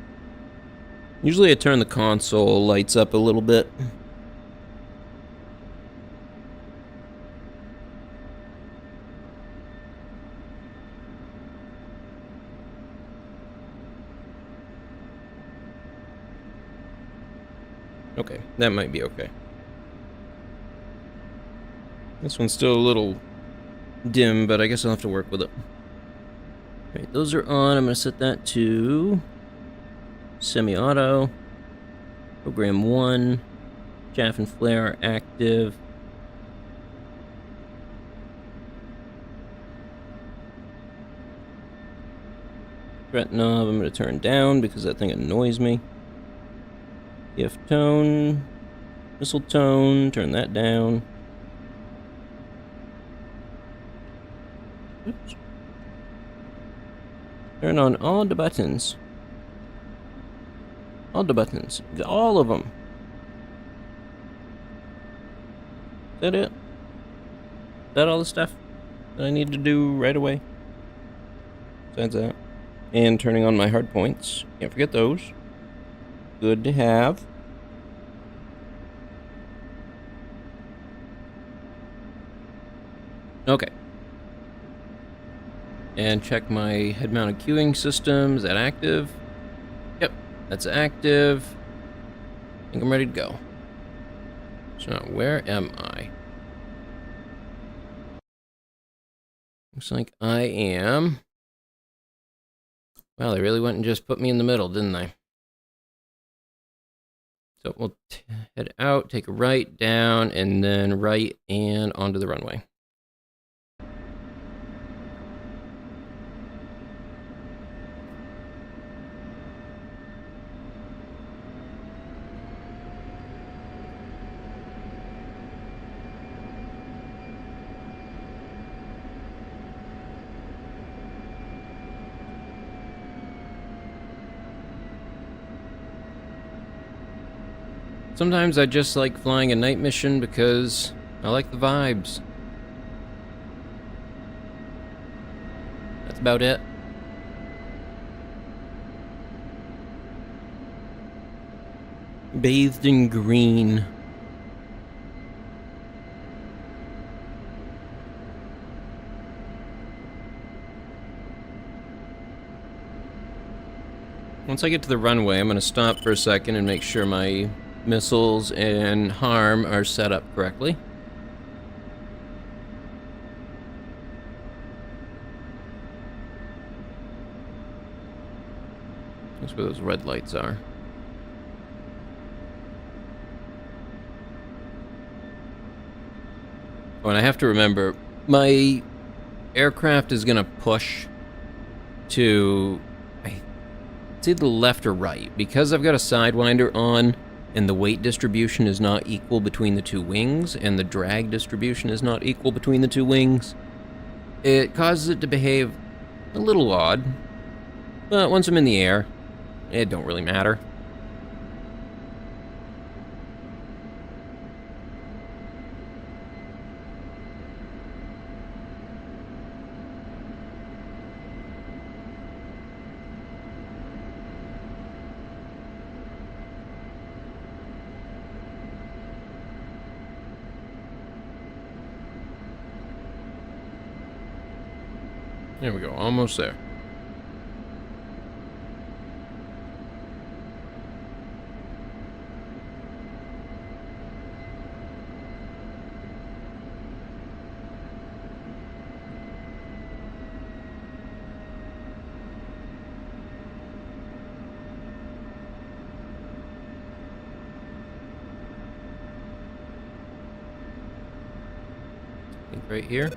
Usually I turn the console lights up a little bit. Okay, that might be okay. This one's still a little dim, but I guess I'll have to work with it. Alright, those are on. I'm going to set that to semi-auto. Program 1. Chaff and flare are active. Threat knob I'm going to turn down because that thing annoys me. EF tone, missile tone, turn that down. Oops. Turn on all the buttons. All the buttons. All of them. Is that it? Is that all the stuff that I need to do right away? Besides that. And turning on my hard points. Can't forget those. Good to have. Okay. And check my head-mounted queuing system. Is that active? Yep, that's active. I think I'm ready to go. So now, where am I? Looks like I am... Wow, they really went and just put me in the middle, didn't they? So we'll head out, take a right, down, and then right and onto the runway. Sometimes I just like flying a night mission because I like the vibes. That's about it. Bathed in green. Once I get to the runway, I'm going to stop for a second and make sure my missiles and harm are set up correctly. That's where those red lights are. Oh, and I have to remember, my aircraft is going to push to... It's either left or right. Because I've got a Sidewinder on, and the weight distribution is not equal between the two wings, and the drag distribution is not equal between the two wings, it causes it to behave a little odd. But once I'm in the air, it don't really matter. There we go, almost there. I think right here.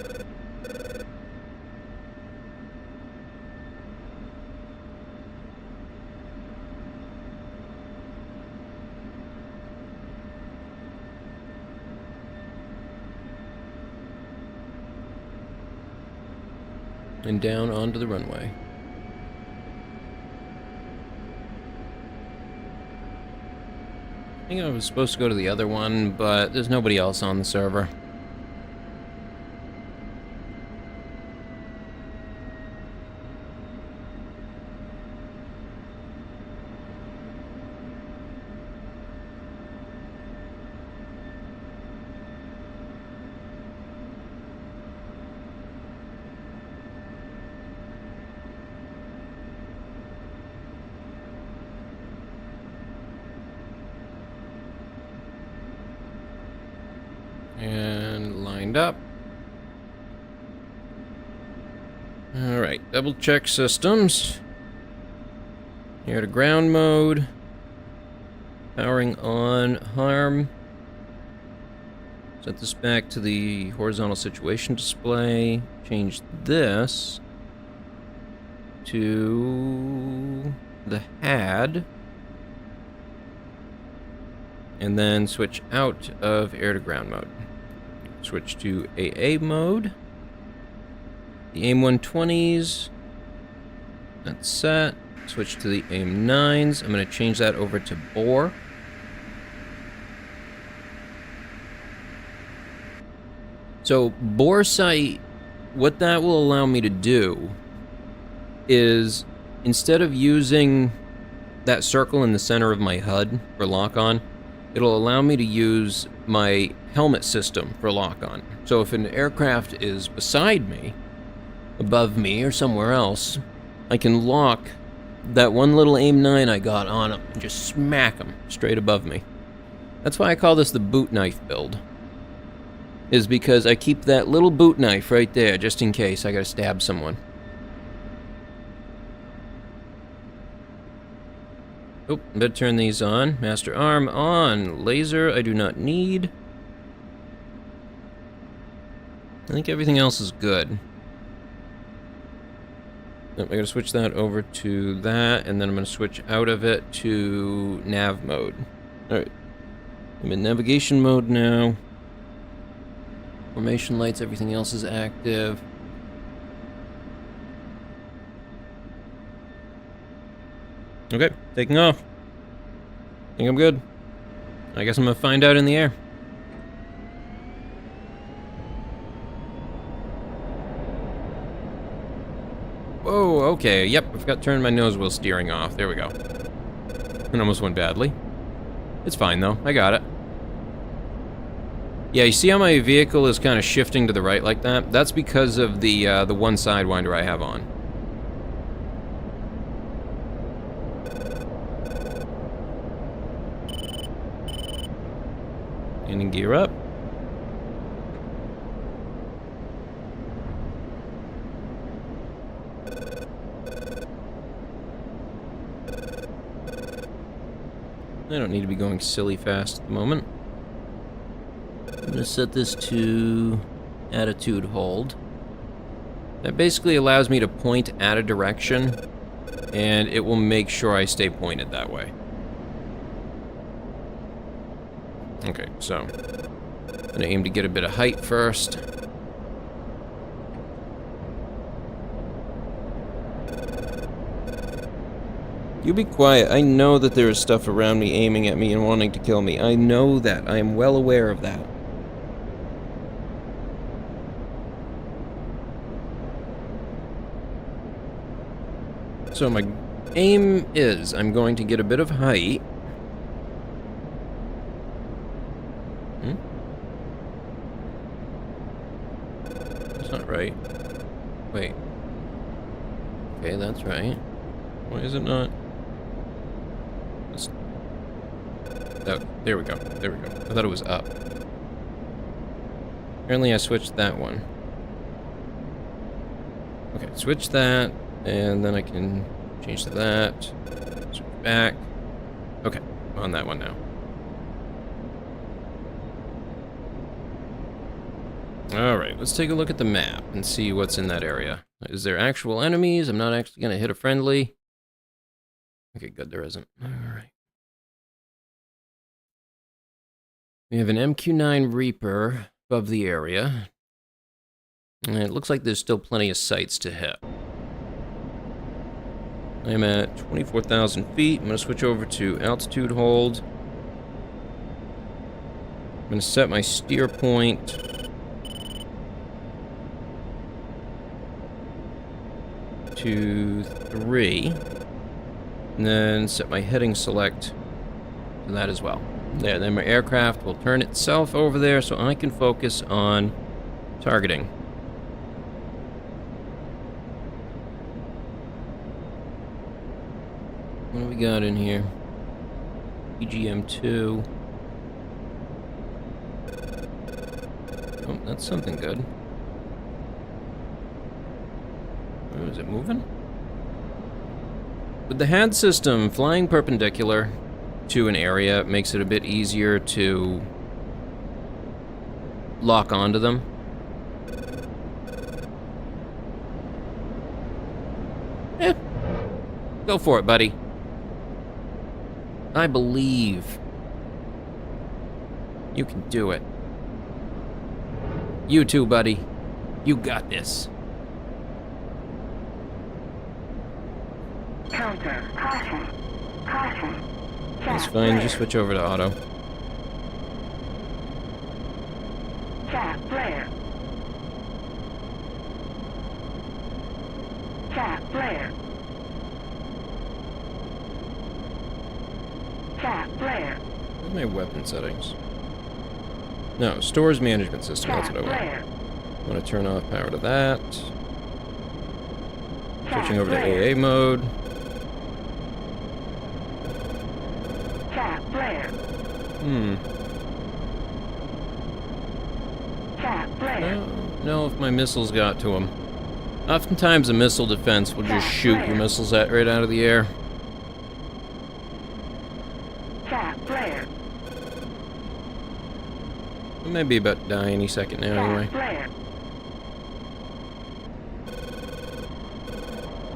And down onto the runway. I think I was supposed to go to the other one, but there's nobody else on the server. And lined up. Alright, double check systems. Here to ground mode. Powering on harm. Set this back to the horizontal situation display. Change this to the HAD. And then switch out of air to ground mode. Switch to AA mode. The AIM-120s. That's set. Switch to the AIM-9s. I'm going to change that over to bore. So, bore sight, what that will allow me to do is, instead of using that circle in the center of my HUD for lock-on, it'll allow me to use my helmet system for lock-on. So if an aircraft is beside me, above me, or somewhere else, I can lock that one little AIM-9 I got on them and just smack them straight above me. That's why I call this the boot knife build. Is because I keep that little boot knife right there just in case I gotta stab someone. Oh, better turn these on. Master arm on. Laser I do not need. I think everything else is good. Nope, I gotta switch that over to that, and then I'm gonna switch out of it to nav mode. Alright. I'm in navigation mode now. Formation lights, everything else is active. Okay, taking off. I think I'm good. I guess I'm gonna find out in the air. Whoa, okay, yep, I forgot to turn my nose wheel steering off. There we go. It almost went badly. It's fine, though. I got it. Yeah, you see how my vehicle is kind of shifting to the right like that? That's because of the one Sidewinder I have on. And gear up. I don't need to be going silly fast at the moment. I'm going to set this to attitude hold. That basically allows me to point at a direction, and it will make sure I stay pointed that way. Okay, so I'm going to aim to get a bit of height first. You be quiet. I know that there is stuff around me aiming at me and wanting to kill me. I know that. I am well aware of that. So my aim is I'm going to get a bit of height. That's not right. Wait. Okay, that's right. Why is it not? Oh, there we go. There we go. I thought it was up. Apparently I switched that one. Okay, switch that, and then I can change to that. Switch back. Okay, I'm on that one now. Alright, let's take a look at the map and see what's in that area. Is there actual enemies? I'm not actually going to hit a friendly. Okay, good, there isn't. Alright. We have an MQ-9 Reaper above the area. And it looks like there's still plenty of sights to hit. I'm at 24,000 feet. I'm going to switch over to altitude hold. I'm going to set my steer point to 3. And then set my heading select to that as well. There, then my aircraft will turn itself over there so I can focus on targeting. What do we got in here? EGM-2. Oh, that's something good. Oh, is it moving? With the HAD system, flying perpendicular to an area makes it a bit easier to lock onto them. Go for it, buddy. I believe you can do it. You too, buddy. You got this. Counter. Caution. Caution. That's fine, just switch over to auto. Chat flare. Chat flare. Chat flare. Where's my weapon settings? No, stores management system, that's what I want. I want to turn off power to that. Switching over to AA mode. Chat flare. Chat flare. I don't know if my missiles got to him. Oftentimes a missile defense will just shoot your missiles right out of the air. Chat flare. I may be about to die any second now anyway. Flare.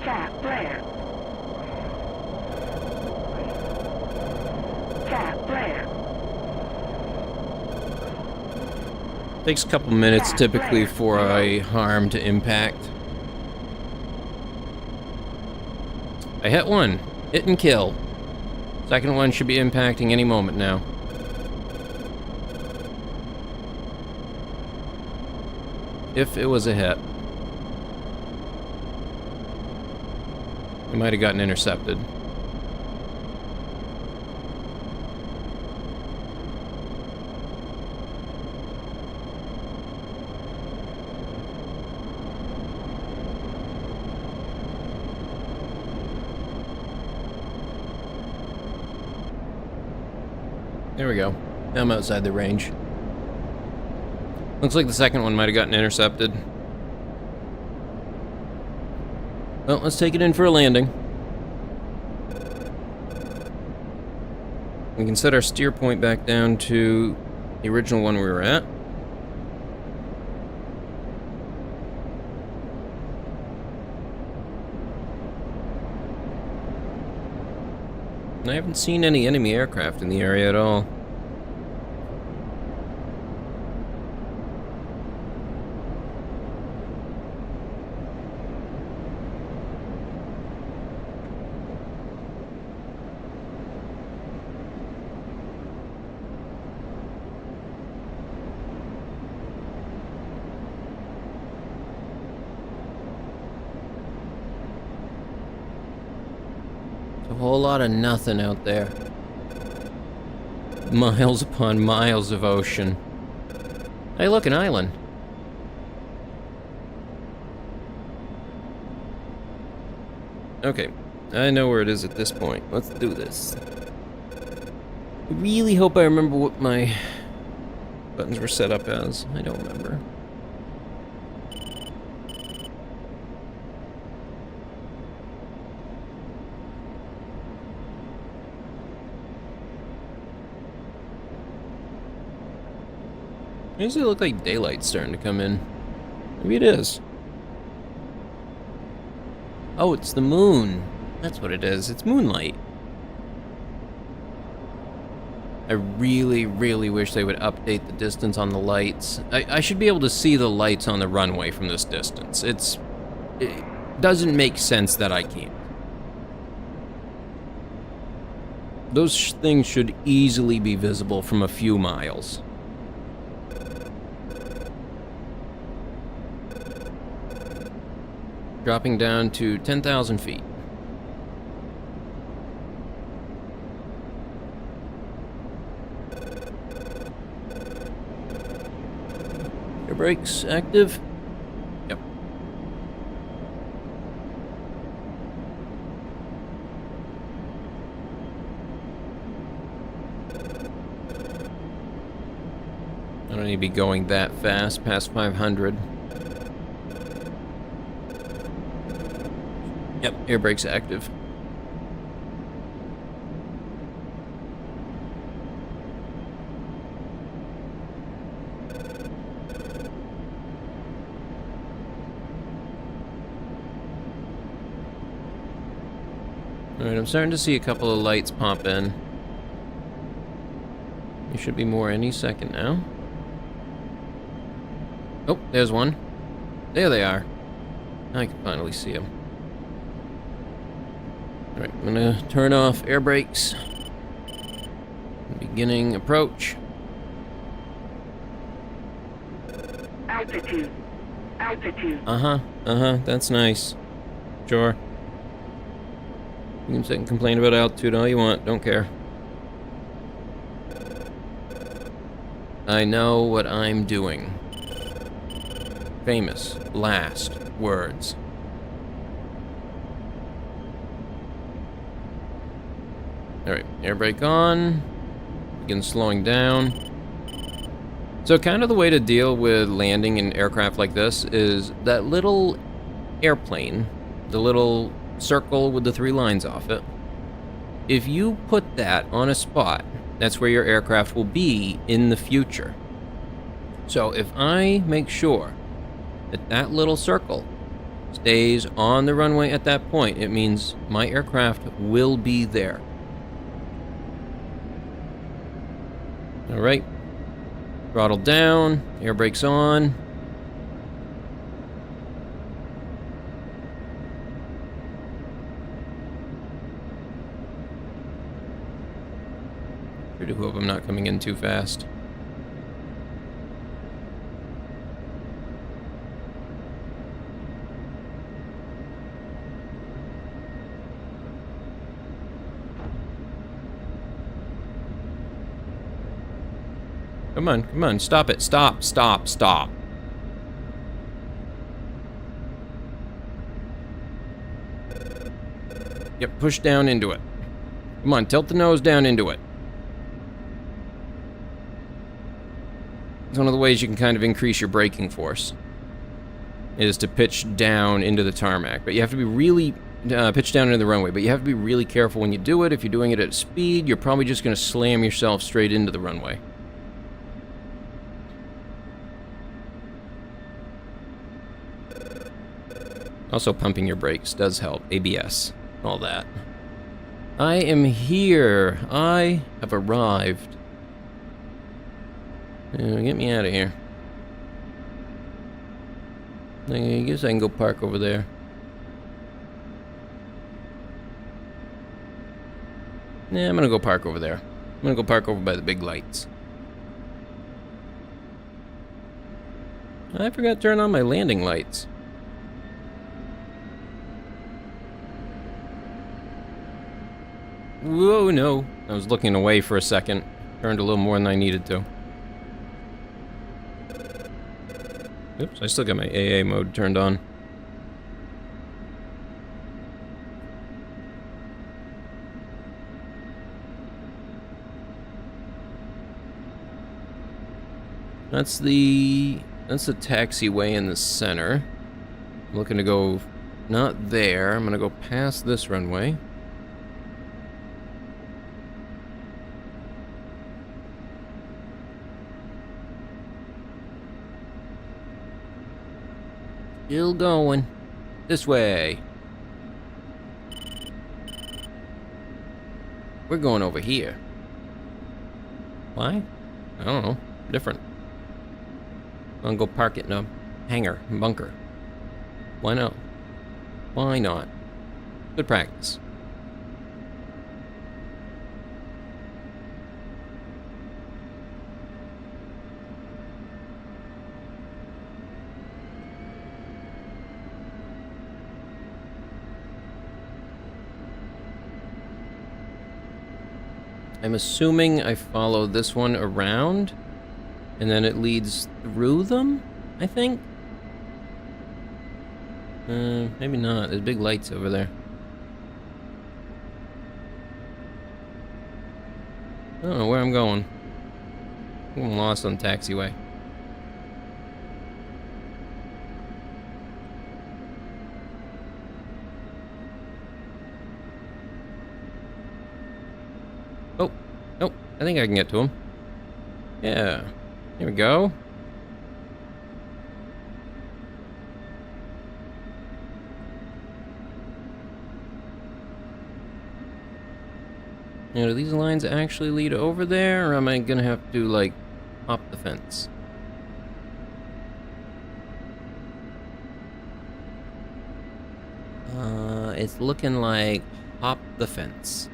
Chat flare. Chat flare. Takes a couple minutes typically for a harm to impact. I hit one. Hit and kill. Second one should be impacting any moment now. If it was a hit. It might have gotten intercepted. There we go. Now I'm outside the range. Looks like the second one might have gotten intercepted. Well, let's take it in for a landing. We can set our steer point back down to the original one we were at. And I haven't seen any enemy aircraft in the area at all. A whole lot of nothing out there. Miles upon miles of ocean. Hey, look, an island. Okay, I know where it is at this point. Let's do this. I really hope I remember what my buttons were set up as. I don't remember. Why does it look like daylight's starting to come in? Maybe it is. Oh, it's the moon. That's what it is. It's moonlight. I really, really wish they would update the distance on the lights. I should be able to see the lights on the runway from this distance. It doesn't make sense that I can't. Those things should easily be visible from a few miles. Dropping down to 10,000 feet. Air brakes active? Yep. I don't need to be going that fast, past 500. Yep, air brakes active. Alright, I'm starting to see a couple of lights pop in. There should be more any second now. Oh, there's one. There they are. Now I can finally see them. Alright, I'm gonna turn off air brakes. Beginning approach. Altitude. Altitude. That's nice. Sure. You can sit and complain about altitude all you want, don't care. I know what I'm doing. Famous last words. Alright, air brake on. Begin slowing down. So kind of the way to deal with landing in aircraft like this is that little airplane, the little circle with the 3 lines off it. If you put that on a spot, that's where your aircraft will be in the future. So if I make sure that that little circle stays on the runway at that point, it means my aircraft will be there. Alright, throttle down, air brakes on. Sure do hope I'm not coming in too fast. Come on, come on. Stop it. Stop, stop, stop. Yep, push down into it. Come on, tilt the nose down into it. It's one of the ways you can kind of increase your braking force, is to pitch down into the tarmac. But you have to be really, pitch down into the runway, but you have to be really careful when you do it. If you're doing it at speed, you're probably just going to slam yourself straight into the runway. Also, pumping your brakes does help. ABS, all that. I am here. I have arrived. Get me out of here. I guess I can go park over there. Nah, I'm gonna go park over there. I'm gonna go park over by the big lights. I forgot to turn on my landing lights. Whoa, no. I was looking away for a second. Turned a little more than I needed to. Oops, I still got my AA mode turned on. That's the taxiway in the center. I'm looking to go not there. I'm gonna go past this runway. Still going. This way. We're going over here. Why? I don't know. Different. I'm gonna go park it in a hangar, bunker. Why not? Why not? Good practice. I'm assuming I follow this one around, and then it leads through them, I think? Maybe not. There's big lights over there. I don't know where I'm going. I'm lost on taxiway. Oh, oh, I think I can get to him. Yeah, here we go. Now, do these lines actually lead over there, or am I gonna have to, like, hop the fence? It's looking like hop the fence.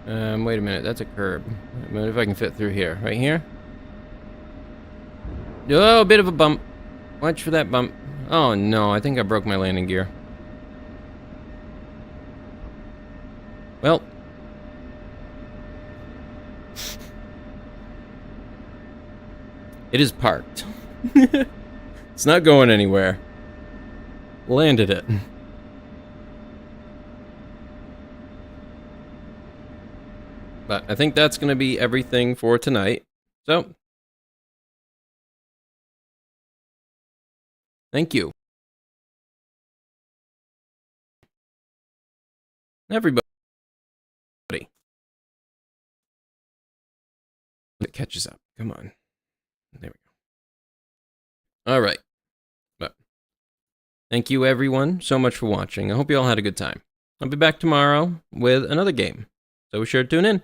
Wait a minute, that's a curb. I wonder if I can fit through here. Right here? Oh, a bit of a bump. Watch for that bump. Oh no, I think I broke my landing gear. Well. It is parked. It's not going anywhere. Landed it. But I think that's going to be everything for tonight. So, thank you, everybody. It catches up. Come on. There we go. All right. But thank you, everyone, so much for watching. I hope you all had a good time. I'll be back tomorrow with another game. So be sure to tune in.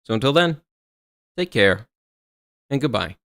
So until then, take care and goodbye.